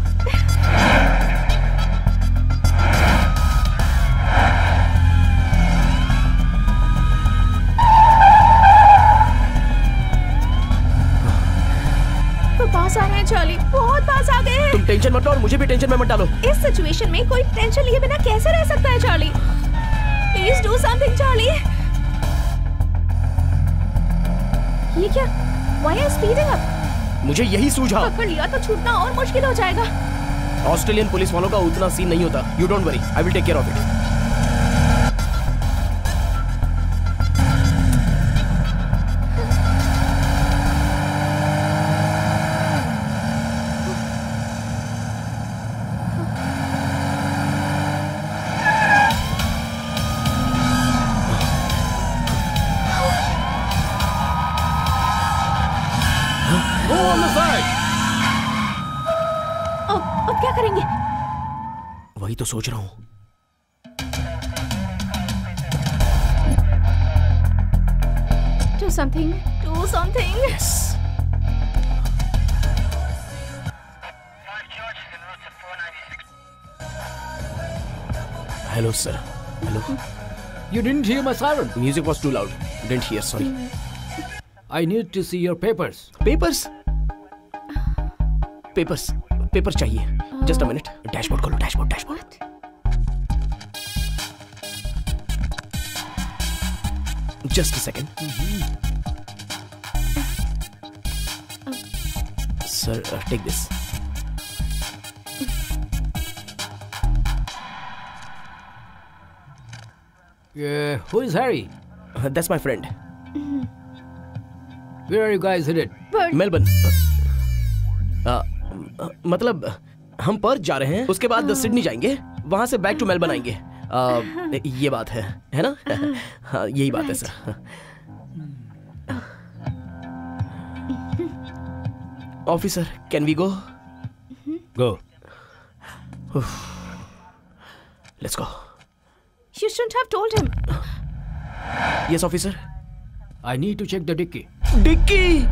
वो पास आ रहे हैं चार्ली, बहुत पास आ गए हैं। तुम टेंशन मत लो और मुझे भी टेंशन में मत डालो। इस सिचुएशन में कोई टेंशन लिए बिना कैसे रह सकता है Charlie? Please do something Charlie. ये क्या? Why are you speeding up? मुझे यही सूझा। पकड़ लिया तो छूटना और मुश्किल हो जाएगा। ऑस्ट्रेलियन पुलिस वालों का उतना सीन नहीं होता। You don't worry, I will take care of it. वही तो सोच रहा हूँ। Do something. Do something. Yes. Hello, sir. Hello. You didn't hear my siren. Music was too loud. Didn't hear. Sorry. I need to see your papers. Papers. Papers. Papers चाहिए. Just a minute. Dashboard खोलो. Dashboard. Just a second. Sir, take this. Who is Harry? That's my friend. Where are you guys headed? Melbourne. मतलब हम पर्थ जा रहे हैं, उसके बाद सिडनी जाएंगे, वहां से बैक टू मेलबर्न आएंगे। ये बात है ना? हाँ, यही बात है sir. Officer, can we go? Go. Let's go. You shouldn't have told him. Yes, officer. I need to check the dicky. Dicky!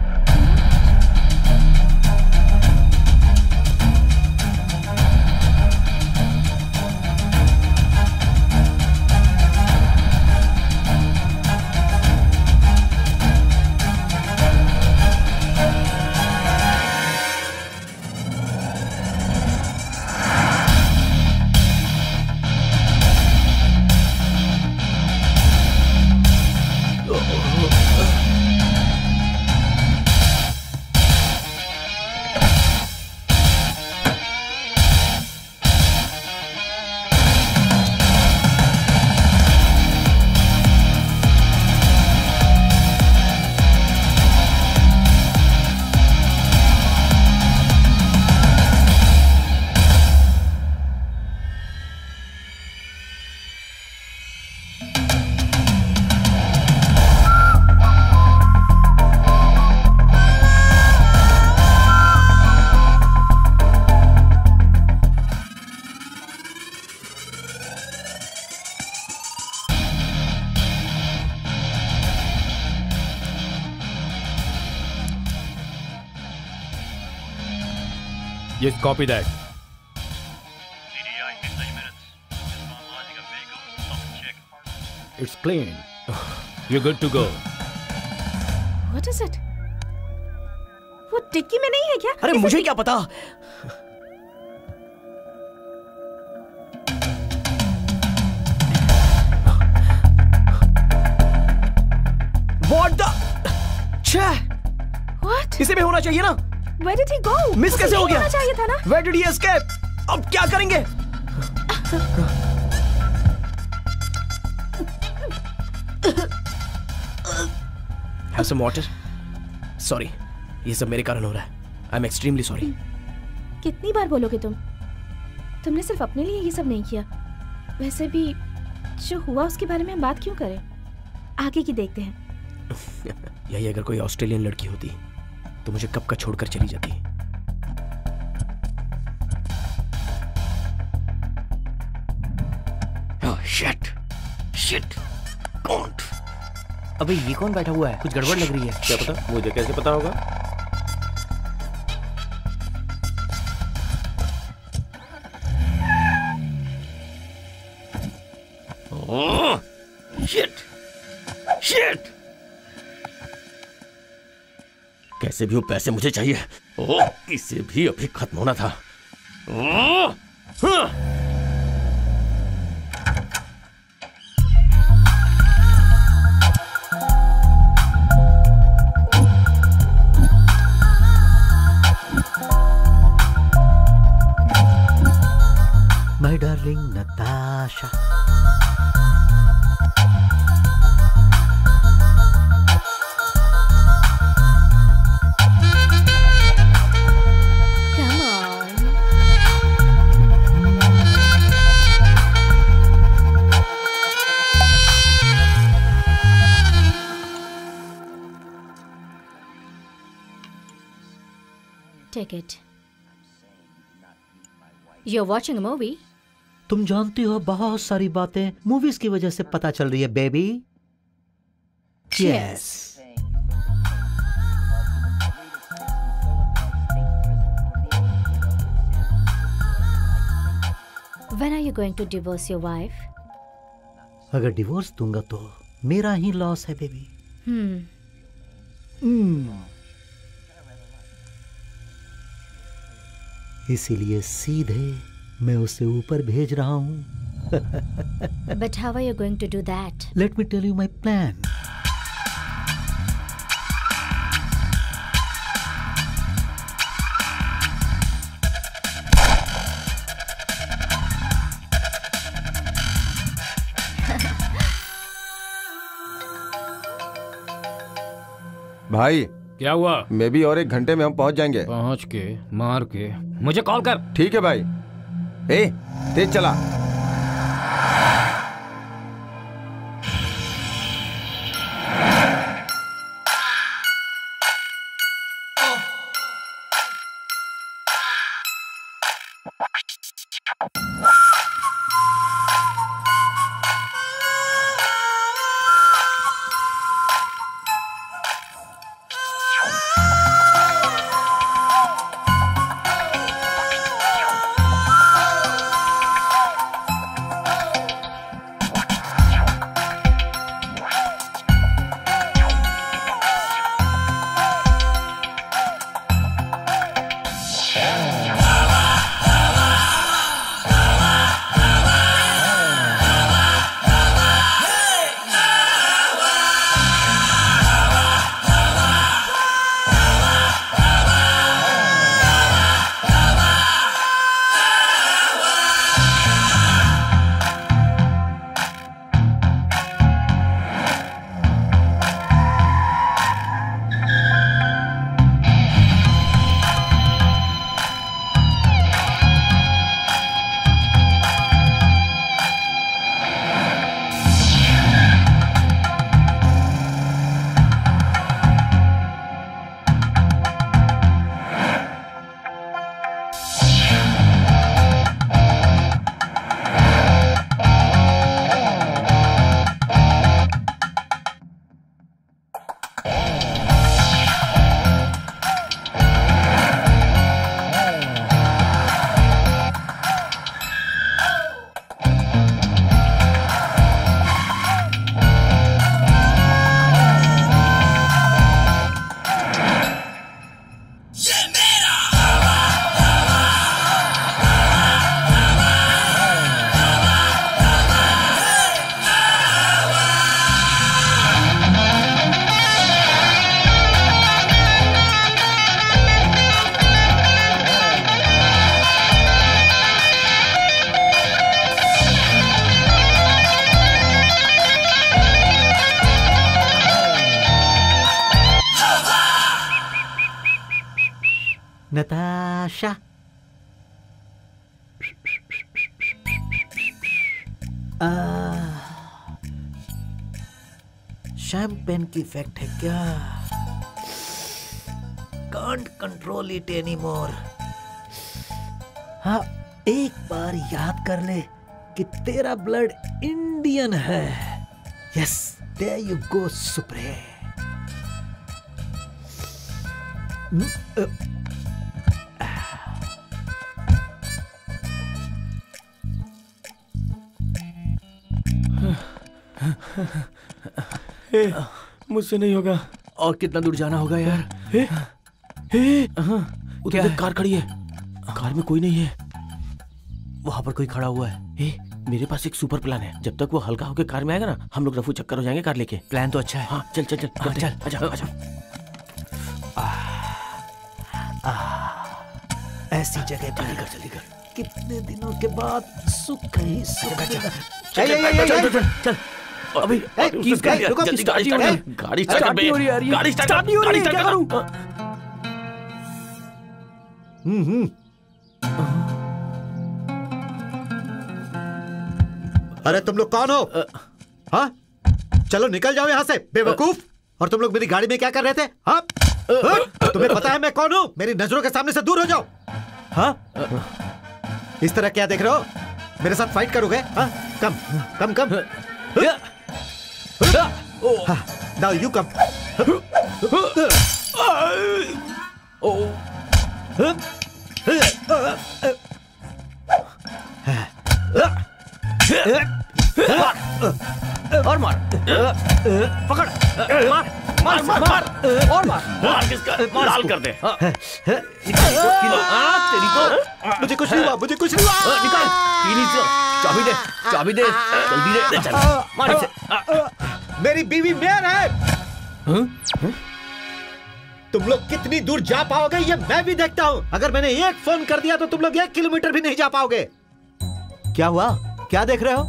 Yes, copy that. CDI in 10 minutes. Finalizing a vehicle. Stop and check. It's clean. You're good to go. What is it? वो डिक्की में नहीं है क्या? अरे मुझे क्या पता? What the? छे! What? इसे भी होना चाहिए ना? Where did he go? Miss कैसे हो गया? होना चाहिए था ना? Where did he escape? अब क्या करेंगे? Have some water? Sorry, ये सब मेरे कारण हो रहा है. I'm extremely sorry. कितनी बार बोलोगे तुम? तुमने सिर्फ अपने लिए ये सब नहीं किया. वैसे भी जो हुआ उसके बारे में हम बात क्यों करें? आगे की देखते हैं. यही अगर कोई ऑस्ट्रेलियन लड़की होती तो मुझे कब का छोड़कर चली जाती. शिट कौन? अबे ये कौन बैठा हुआ है? कुछ गड़बड़ लग रही है. क्या पता, मुझे कैसे पता होगा? शिट कैसे भी हो, पैसे मुझे चाहिए. ओह, इसे भी अभी खत्म होना था. My darling Natasha. Come on. Take it. You're watching a movie? तुम जानती हो बहुत सारी बातें मूवीज की वजह से पता चल रही है baby. Yes. When are you going to divorce your wife? अगर डिवोर्स दूंगा तो मेरा ही लॉस है बेबी। इसीलिए सीधे मैं उसे ऊपर भेज रहा हूं। But how are you going to do that? Let me tell you my plan. भाई क्या हुआ? मे भी और 1 घंटे में हम पहुंच जाएंगे। पहुंच के मार के मुझे कॉल कर। ठीक है भाई। ए, तेज चला। नताशा, शैम्पेन की इफेक्ट है क्या? Can't control it any more. हाँ, एक बार याद कर ले कि तेरा ब्लड इंडियन है। यस, देयर यू गो सुप्रे। मुझसे नहीं होगा। और कितना दूर जाना होगा यार? उधर कार खड़ी है। कार में कोई नहीं है। वहां पर कोई खड़ा हुआ है। मेरे पास एक सुपर प्लान है। जब तक वो हल्का होकर कार में आएगा ना, हम लोग रफू चक्कर हो जाएंगे कार लेके। प्लान तो अच्छा है। हाँ, चल चल चल चल, आजा आजा। ऐसी जगह जल्दी कर जल्दी कर। कितने दिनों के बाद सुख ही सुख। चल अभी गाड़ी स्टार्ट कर हो रही है। गाड़ी स्टार्ट करूं। अरे तुम लोग कौन हो? हाँ, चलो निकल जाओ यहाँ से बेवकूफ। और तुम लोग मेरी गाड़ी में क्या कर रहे थे? हाँ, तुम्हें पता है मैं कौन हूँ? मेरी नजरों के सामने से दूर हो जाओ। हाँ, इस तरह क्या देख रहे हो? मेरे साथ फाइट करोगे? हाँ? Come come come. Now you come. और मार, पकड़, मार मार मार मार और मार, मार किसका लाल कर दे। तेरी को मुझे कुछ नहीं हुआ, मुझे कुछ नहीं हुआ। निकाल चाबी दे, चाबी दे, जल्दी दे, चल मार इसे। मेरी बीवी मेयर है। तुम लोग कितनी दूर जा पाओगे ये मैं भी देखता हूँ। अगर मैंने एक फोन कर दिया तो तुम लोग 1 किलोमीटर भी नहीं जा पाओगे। क्या हुआ? क्या देख रहे हो?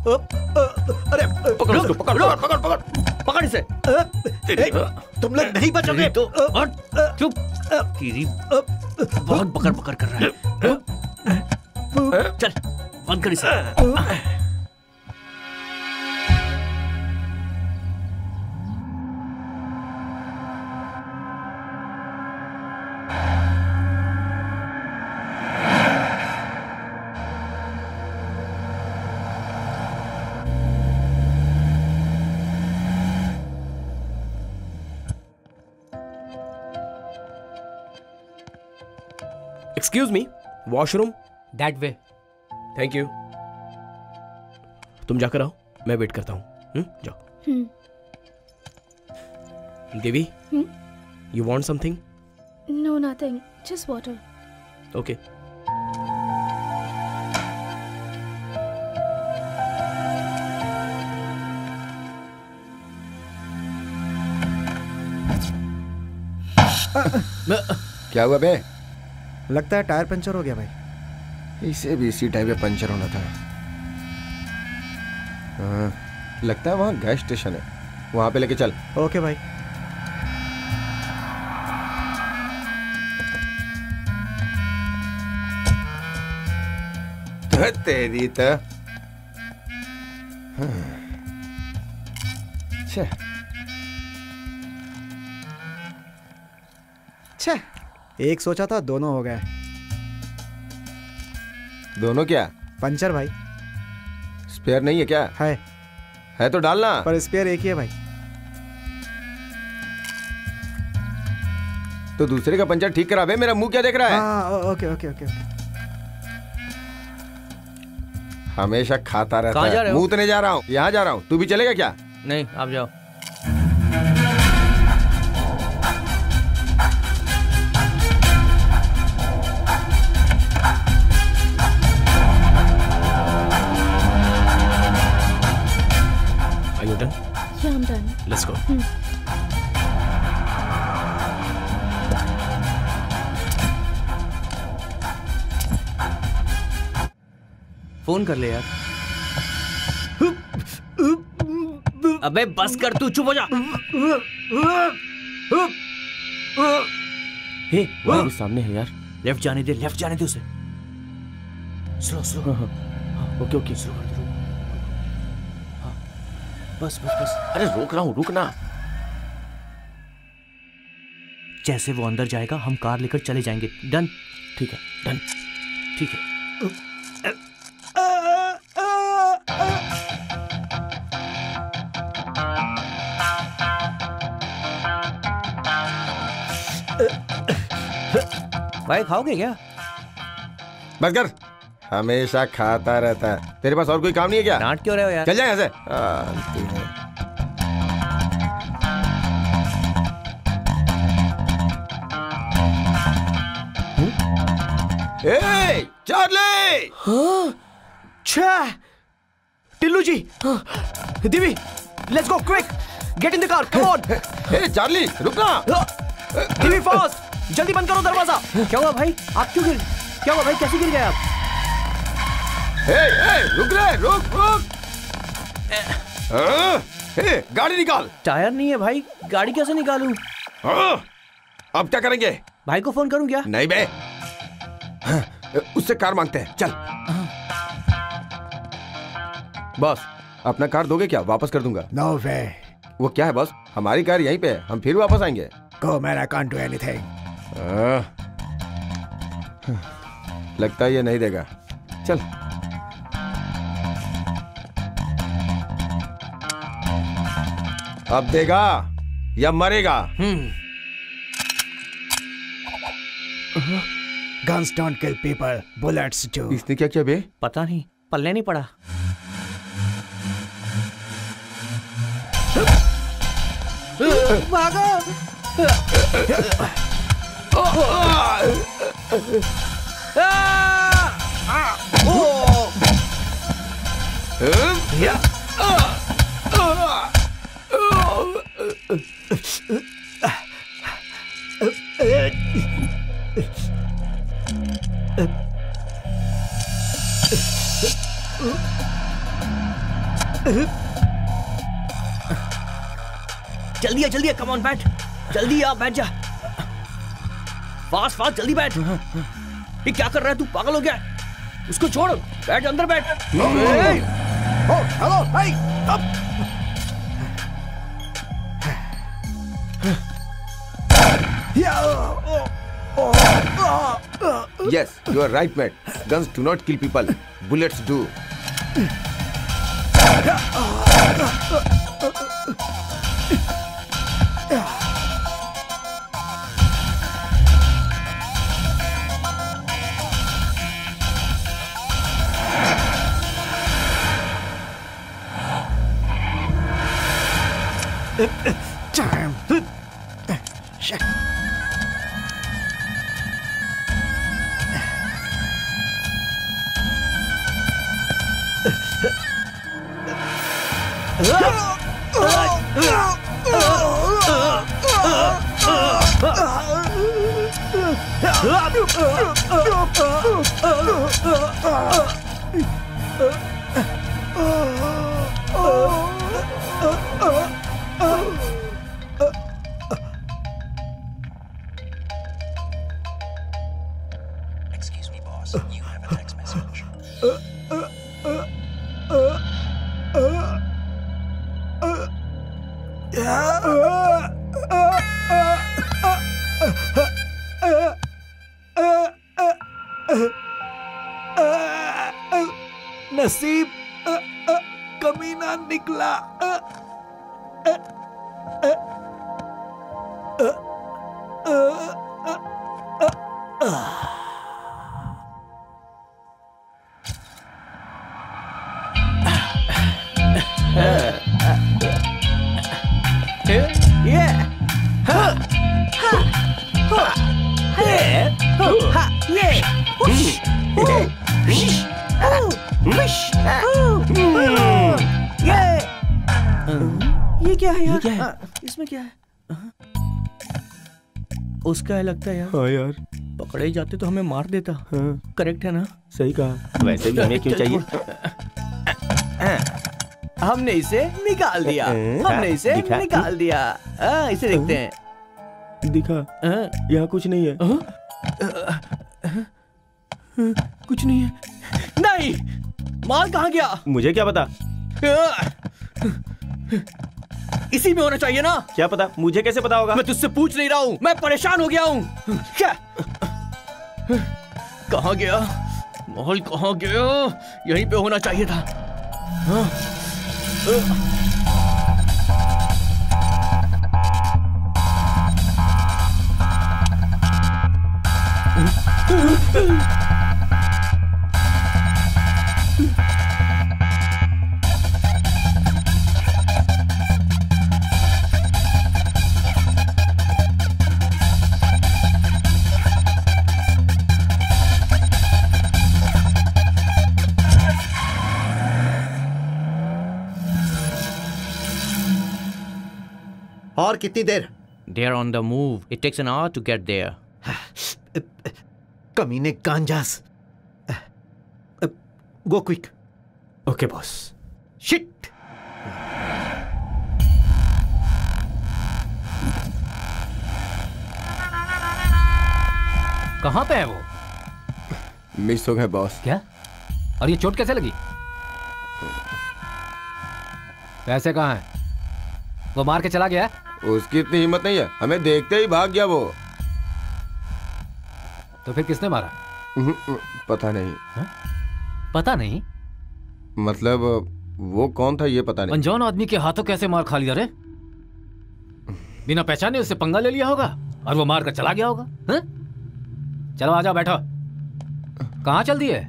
अरे पकड़ उसको, पकड़ पकड़ पकड़ पकड़ पकड़ इसे। तुम लोग नहीं बचोगे। तो चुप, तेरी बहुत पकड़ पकड़ कर रहा है। चल बंद कर इसे। Excuse me, washroom that way. Thank you. तुम जाकर आओ, मैं वेट करता हूँ। जाओ। Devi, you want something? No, nothing. Just water. Okay. क्या हुआ बे? लगता है टायर पंचर हो गया भाई। इसे भी इसी टाइम पे पंचर होना था। लगता है वहाँ गैस स्टेशन है, वहाँ पे लेके चल। ओके भाई। तेरी तो छे, एक सोचा था दोनों हो गए। दोनों क्या? पंचर भाई। स्पेयर नहीं है क्या? है तो डालना। पर स्पेयर एक ही है भाई। तो दूसरे का पंचर ठीक करा बे, मेरा मुंह क्या देख रहा है? हाँ, ओके ओके ओके ओके। हमेशा खाता रहता कहाँ जा है। रहे हो? मुंह तो नहीं जा रहा हूँ, यहाँ जा रहा हूँ। तू भी चलेगा क्या? नहीं, आप जाओ। Are you done? Yeah, I'm done. Let's go. Phone कर ले यार। अबे बस कर, तू चुप हो जा। हे, वहाँ भी सामने है यार। लेफ्ट जाने दे, लेफ्ट जाने दे उसे। Slow slow. Okay okay, slow कर दे। बस बस बस। अरे रोक रहा हूँ, रुकना। जैसे वो अंदर जाएगा हम कार लेकर चले जाएंगे। डन? ठीक है, डन। ठीक है। भाई खाओगे क्या? बस कर, हमेशा खाता रहता है। तेरे पास और कोई काम नहीं है क्या? डांट क्यों रहे हो यार? चल जाए यहाँ से। Charlie! Tillu ji, Divi, let's go quick, get in the car, come on. Charlie रुकना। दिवी फास्ट, जल्दी बंद करो दरवाजा। क्या हुआ भाई? आप क्यों गिर? क्या हुआ भाई? कैसे गिर गए आप? रुक रे, रुक रुक। गाड़ी निकाल। टायर नहीं है भाई, गाड़ी कैसे निकालूं? अब क्या करेंगे? भाई को फोन करूं क्या? नहीं बे, उससे कार मांगते हैं। चल। बॉस, अपना कार दोगे क्या? वापस कर दूंगा। नो वे। वो क्या है बॉस, हमारी कार यहीं पे है, हम फिर वापस आएंगे। Go man, I can't do anything. लगता है ये नहीं देगा। चल। अब देगा या मरेगा? Guns don't kill people, bullets do. इसने क्या किया बे? पता नहीं, पल्ले नहीं पड़ा। भागो! जल्दी कम ऑन बैठ, जल्दी आ, बैठ जा, फास्ट जल्दी बैठ। ये क्या कर रहा है तू, पागल हो गया? उसको छोड़, बैठ अंदर बैठ। Hello, hey, up. Yes, you are right, mate. Guns do not kill people. Bullets do. Damn. Shit. Excuse me, boss. You have a text message. नसीब कमीना निकला। ये क्या है यार? इसमें क्या है? उसका है लगता है यार। हाँ यार, पकड़े ही जाते तो हमें मार देता। हाँ। करेक्ट है ना? सही कहा। वैसे भी हमें क्यों चाहिए? हमने इसे निकाल दिया। निकाल दिया। इसे देखते हैं। दिखा। यहाँ कुछ नहीं है। कुछ नहीं है। नहीं, माल कहाँ गया? मुझे क्या पता? इसी में होना चाहिए ना? क्या पता, मुझे कैसे पता होगा? मैं तुझसे पूछ नहीं रहा हूँ, मैं परेशान हो गया हूँ। क्या? कहाँ गया माल? कहाँ गया? यहीं पे होना चाहिए था। और कितनी देर? They are on the move. It takes an hour to get there. कमीने गांजास। Go quick. Okay boss. Shit. कहाँ पे है वो? मिस हो गए बॉस। क्या? और ये चोट कैसे लगी? पैसे कहाँ हैं? वो मार के चला गया? उसकी इतनी हिम्मत नहीं है, हमें देखते ही भाग गया वो। तो फिर किसने मारा? पता नहीं। पता नहीं? मतलब वो कौन था ये पता नहीं। अनजान आदमी के हाथों कैसे मार खा लिया रे? बिना पहचाने उससे पंगा ले लिया होगा और वो मार कर चला गया होगा। हाँ? चलो आ जाओ, बैठो। कहाँ चल दी है?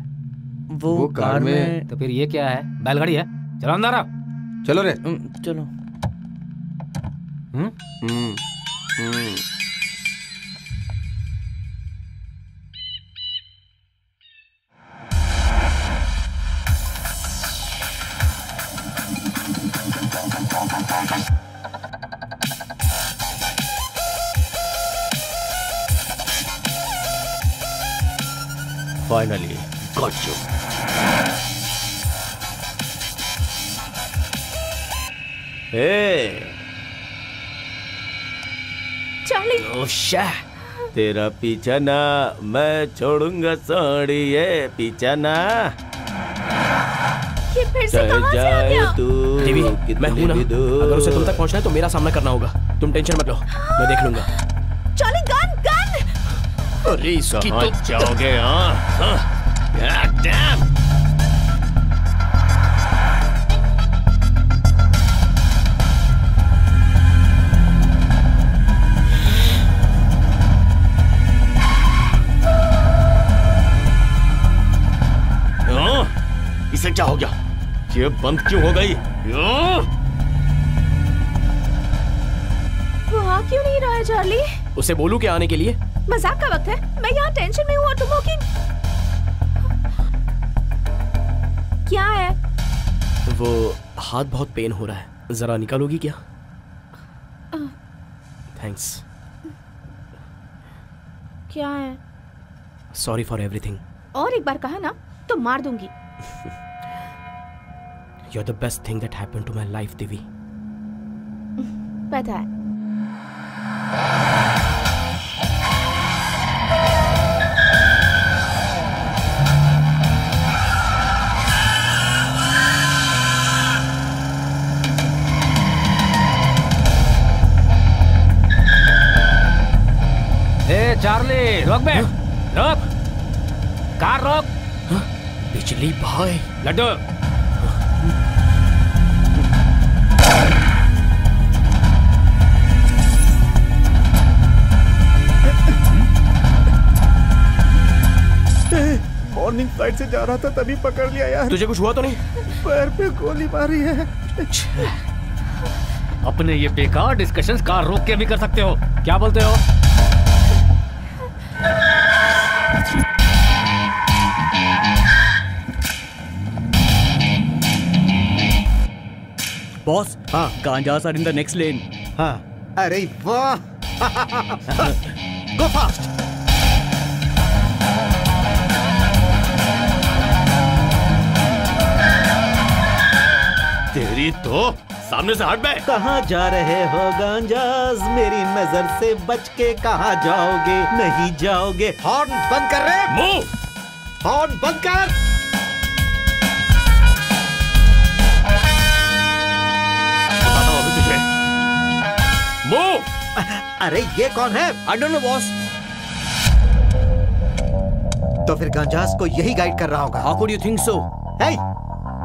वो कार में। तो फिर ये क्या है? बैलगाड़ी है? चलो अंदर आओ। चलो रे। चलो। Finally got you. चार्ली। तेरा पीछा ना मैं छोड़ूंगा सोड़िए, पीछा ना। ये फिर से कहाँ से आ गया? देवी, मैं हूं ना। अगर उसे तुम तक पहुंचना है तो मेरा सामना करना होगा। तुम टेंशन मत लो, मैं देख लूंगा। Charlie, gun gun. अरे इसकी तो जाओगे। हाँ डैम। इसे क्या हो गया? ये बंद क्यों हो गई? वो आ क्यों नहीं रहा है चार्ली? उसे बोलूं क्या आने के लिए? मजाक का वक्त है, मैं यहाँ टेंशन में हूँ और तुम हो कि क्या है? वो हाथ बहुत पेन हो रहा है, जरा निकालोगी क्या? थैंक्स। क्या है? Sorry for everything. और एक बार कहा ना तो मार दूंगी। You're the best thing that happened to my life, Devi. पता है। चार्ली, रोक बे, रोक, कार रोक। बिजली भाई। लड्डू। मॉर्निंग फ्लाइट से जा रहा था तभी पकड़ लिया यार। तुझे कुछ हुआ तो नहीं? पैर पे गोली मारी है। अपने ये बेकार डिस्कशंस कार रोक के भी कर सकते हो। क्या बोलते हो? बॉस, हाँ, गांजास are in the next lane. हाँ, अरे वाह। गो फास्ट। तेरी तो सामने से हट बे। कहाँ जा रहे हो गांजास? मेरी नजर से बच के कहाँ जाओगे? नहीं जाओगे। हॉर्न बंद कर रहे? मूव। हॉर्न बंद कर। बताता हूँ अभी तुझे। मूव। अरे ये कौन है? I don't know boss. तो फिर गांजास को यही गाइड कर रहा होगा। How could you think so? Hey,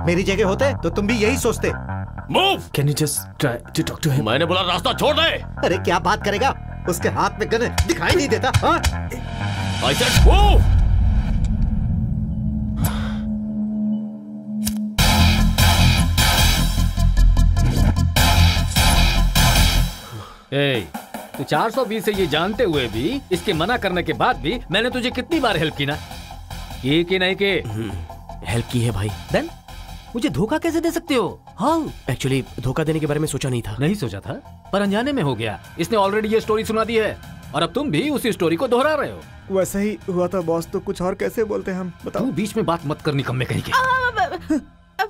मेरी जगह होते तो तुम भी यही सोचते। Move. Can you just try to talk to him? मैंने बोला रास्ता छोड़ दे। अरे क्या बात करेगा? उसके हाथ में गन है, दिखाई नहीं देता? हाँ? I said move. तो 420 से ये जानते हुए भी, इसके मना करने के बाद भी मैंने तुझे कितनी बार हेल्प की ना? की कि नहीं की? हेल्प की है भाई। देन मुझे धोखा कैसे दे सकते हो? हाउ? एक्चुअली धोखा देने के बारे में सोचा नहीं था। नहीं सोचा था, पर अनजाने में हो गया। इसने ऑलरेडी ये स्टोरी सुना दी है और अब तुम भी उसी स्टोरी को दोहरा रहे हो। वैसा ही हुआ था बॉस, तो कुछ और कैसे बोलते हम? बताओ। तू बीच में बात मत करनी कम्मे कहीं के।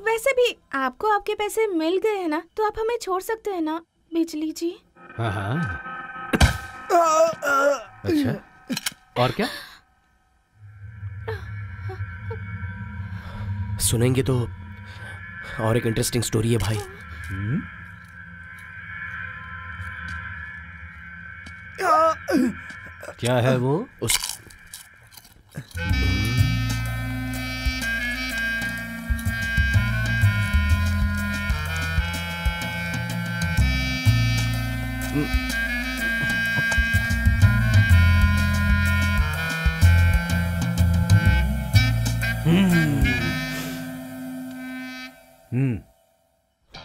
वैसे भी आपको आपके पैसे मिल गए हैं ना, तो आप हमें छोड़ सकते हैं ना बिजली जी? हाँ। अच्छा, और क्या? सुनेंगे तो और एक इंटरेस्टिंग स्टोरी है भाई। क्या है वो? उस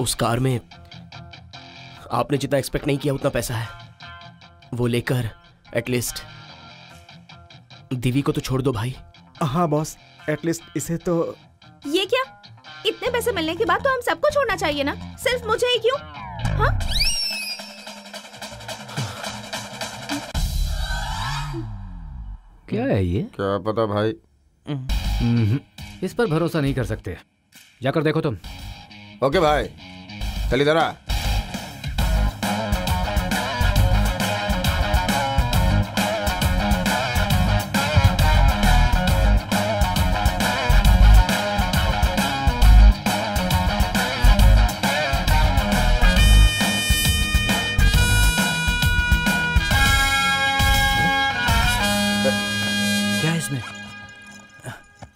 उस कार में आपने जितना एक्सपेक्ट नहीं किया उतना पैसा है। वो लेकर एटलीस्ट दिवी को तो छोड़ दो भाई। हाँ बॉस, एटलीस्ट इसे तो। ये क्या? इतने पैसे मिलने के बाद तो हम सबको छोड़ना चाहिए ना, सिर्फ मुझे ही क्यों? हाँ? क्या है ये? क्या पता भाई। इस पर भरोसा नहीं कर सकते, जाकर देखो तुम। ओके भाई, चल इधर आ। क्या है इसमें?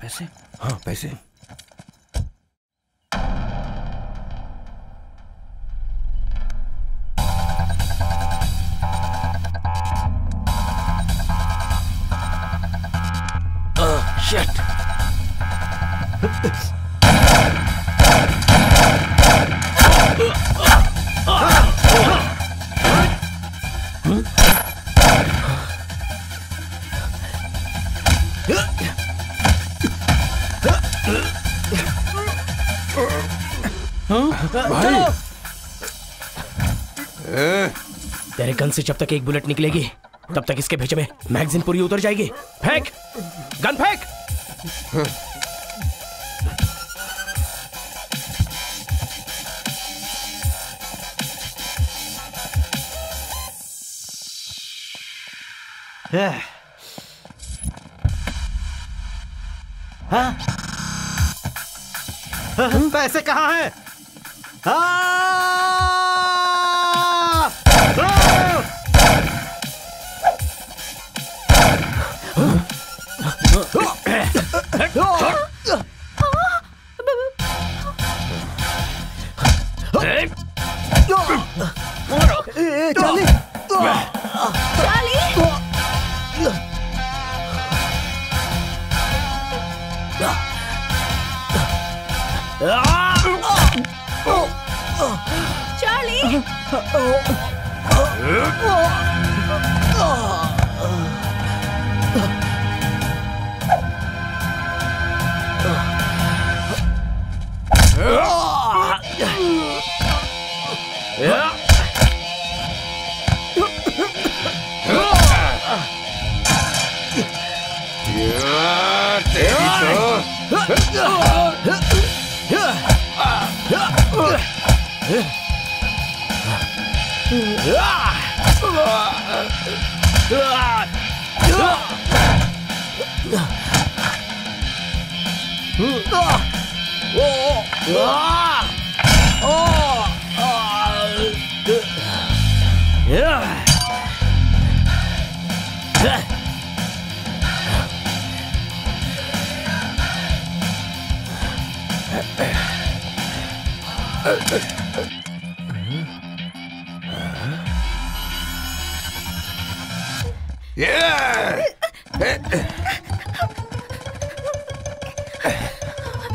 पैसे? हाँ पैसे। शिट। भाई, तेरे गन से जब तक एक बुलेट निकलेगी तब तक इसके भेजे में मैगजीन पूरी उतर जाएगी। फेंक गन, फेंक। हाँ? पैसे कहाँ हैं?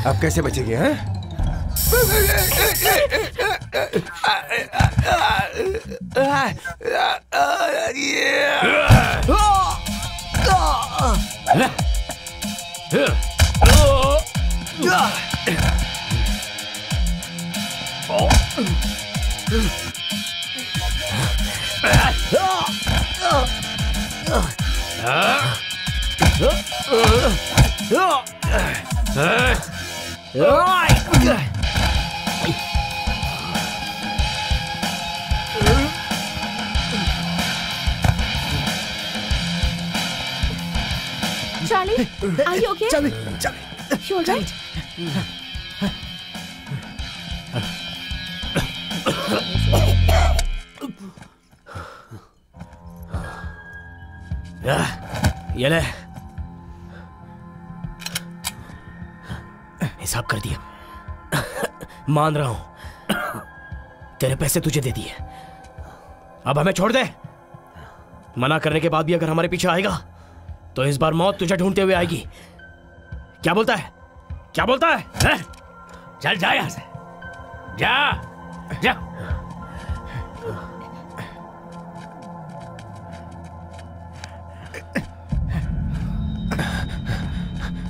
अब कैसे बचेंगे? हैं? Charlie, are you okay? Charlie. You all right? ये ले, हिसाब कर दिया। मान रहा हूं, तेरे पैसे तुझे दे दिए। अब हमें छोड़ दे। मना करने के बाद भी अगर हमारे पीछे आएगा तो इस बार मौत तुझे ढूंढते हुए आएगी। क्या बोलता है? क्या बोलता है? चल जा यहां से। जा जा।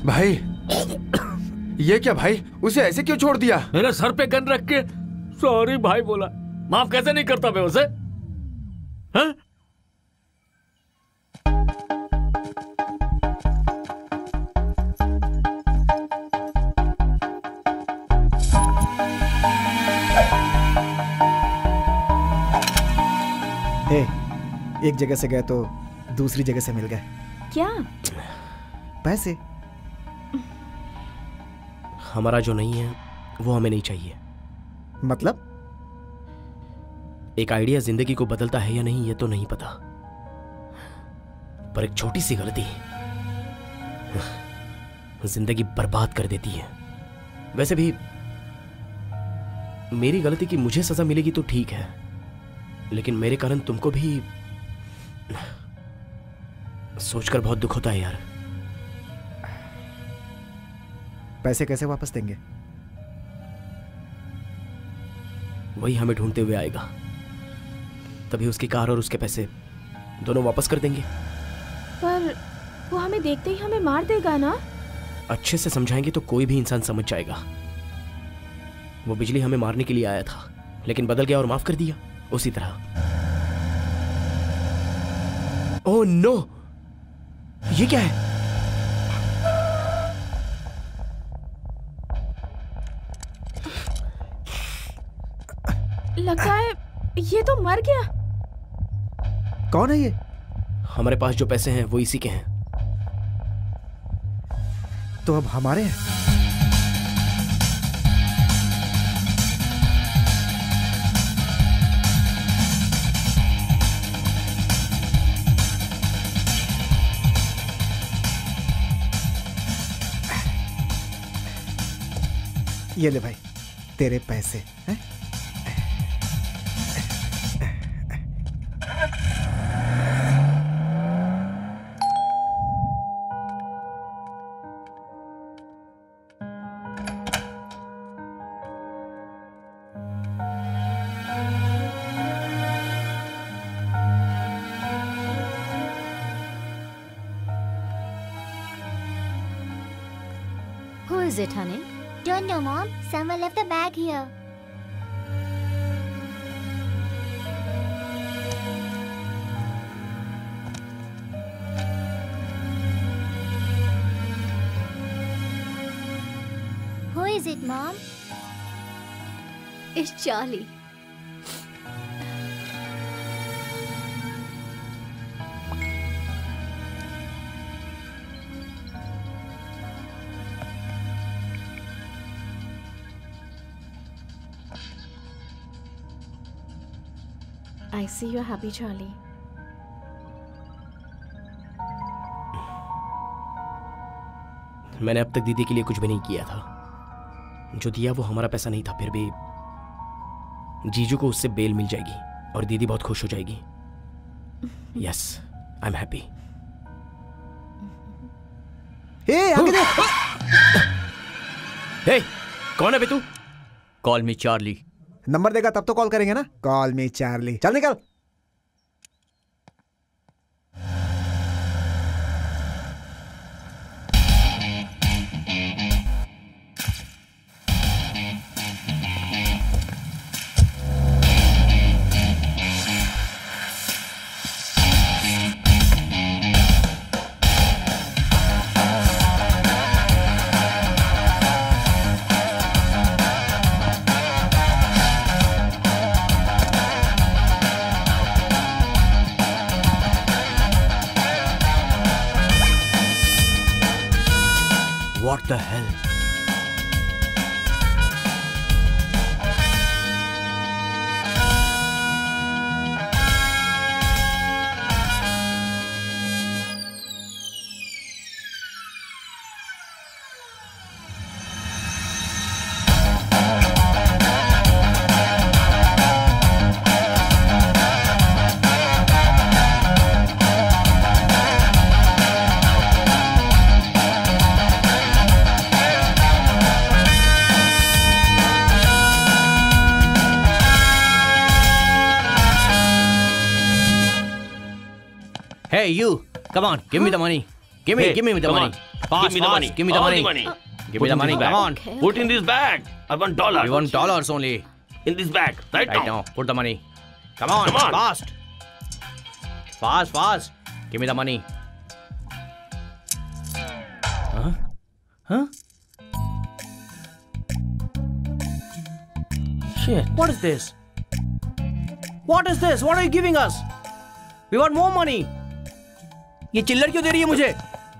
भाई ये क्या भाई, उसे ऐसे क्यों छोड़ दिया? मेरे सर पे गन रख के सॉरी भाई बोला। माफ कैसे नहीं करता मैं उसे? हाँ? हे, एक जगह से गए तो दूसरी जगह से मिल गए। क्या? पैसे। हमारा जो नहीं है वो हमें नहीं चाहिए। मतलब? एक आइडिया जिंदगी को बदलता है या नहीं ये तो नहीं पता, पर एक छोटी सी गलती जिंदगी बर्बाद कर देती है। वैसे भी मेरी गलती की मुझे सजा मिलेगी तो ठीक है, लेकिन मेरे कारण तुमको भी सोचकर बहुत दुख होता है यार। पैसे कैसे वापस देंगे? वही हमें ढूंढते हुए आएगा, तभी उसकी कार और उसके पैसे दोनों वापस कर देंगे। पर वो हमें देखते ही हमें मार देगा ना? अच्छे से समझाएंगे तो कोई भी इंसान समझ जाएगा। वो बिजली हमें मारने के लिए आया था, लेकिन बदल गया और माफ कर दिया उसी तरह। ओह नो, ये क्या है? लगता है ये तो मर गया। कौन है ये? हमारे पास जो पैसे हैं वो इसी के हैं। तो अब हमारे हैं। ये ले भाई तेरे पैसे हैं? Who is it, honey? Don't know, Mom. Someone left the bag here. Who is it, Mom? It's Charlie. I see you're happy, Charlie. मैंने अब तक दीदी के लिए कुछ भी नहीं किया था। जो दिया वो हमारा पैसा नहीं था, फिर भी जीजू को उससे बेल मिल जाएगी और दीदी बहुत खुश हो जाएगी। Yes, I am happy. आगे देख। हे, कौन है बे तू? कॉल मी चार्ली। नंबर देगा तब तो कॉल करेंगे ना। कॉल मी चार्ली। चल निकल। What the hell? Hey, you! Come on, give me the money. Give me the come money. on. Fast, Give me the money. Give me the All money. the money. Give me the money. Come on. Put in this bag. I want $1. We want dollars only. In this bag. Right now. Put the money. Come on. Come on. Fast. Fast. Give me the money. Huh? Shit. What is this? What is this? What are you giving us? We want more money. ये चिल्लर क्यों दे रही है मुझे?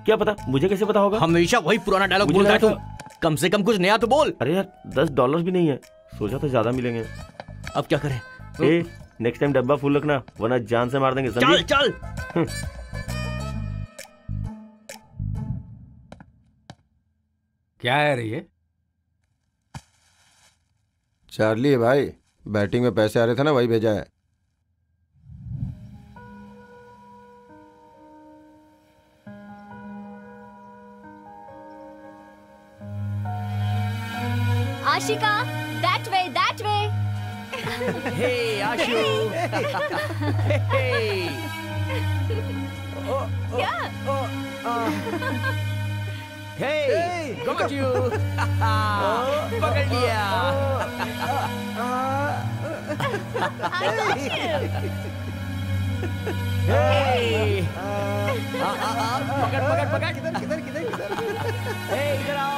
क्या पता? मुझे कैसे पता होगा? हमेशा वही पुराना डायलॉग बोल रहा है तू। कम से कम कुछ नया तो बोल। अरे यार $10 भी नहीं है, सोचा तो ज्यादा मिलेंगे। अब क्या करें? नेक्स्ट टाइम डब्बा फुल रखना, वरना जान से मार देंगे। चल। क्या है रे ये? चार्ली है भाई, बैटिंग में पैसे आ रहे थे ना, वही भेजा है। Ashika, that way. Hey, Ashu. Hey. Hey, got you. पकड़ लिया. Hey. पकड़. किधर Hey, इधर आओ.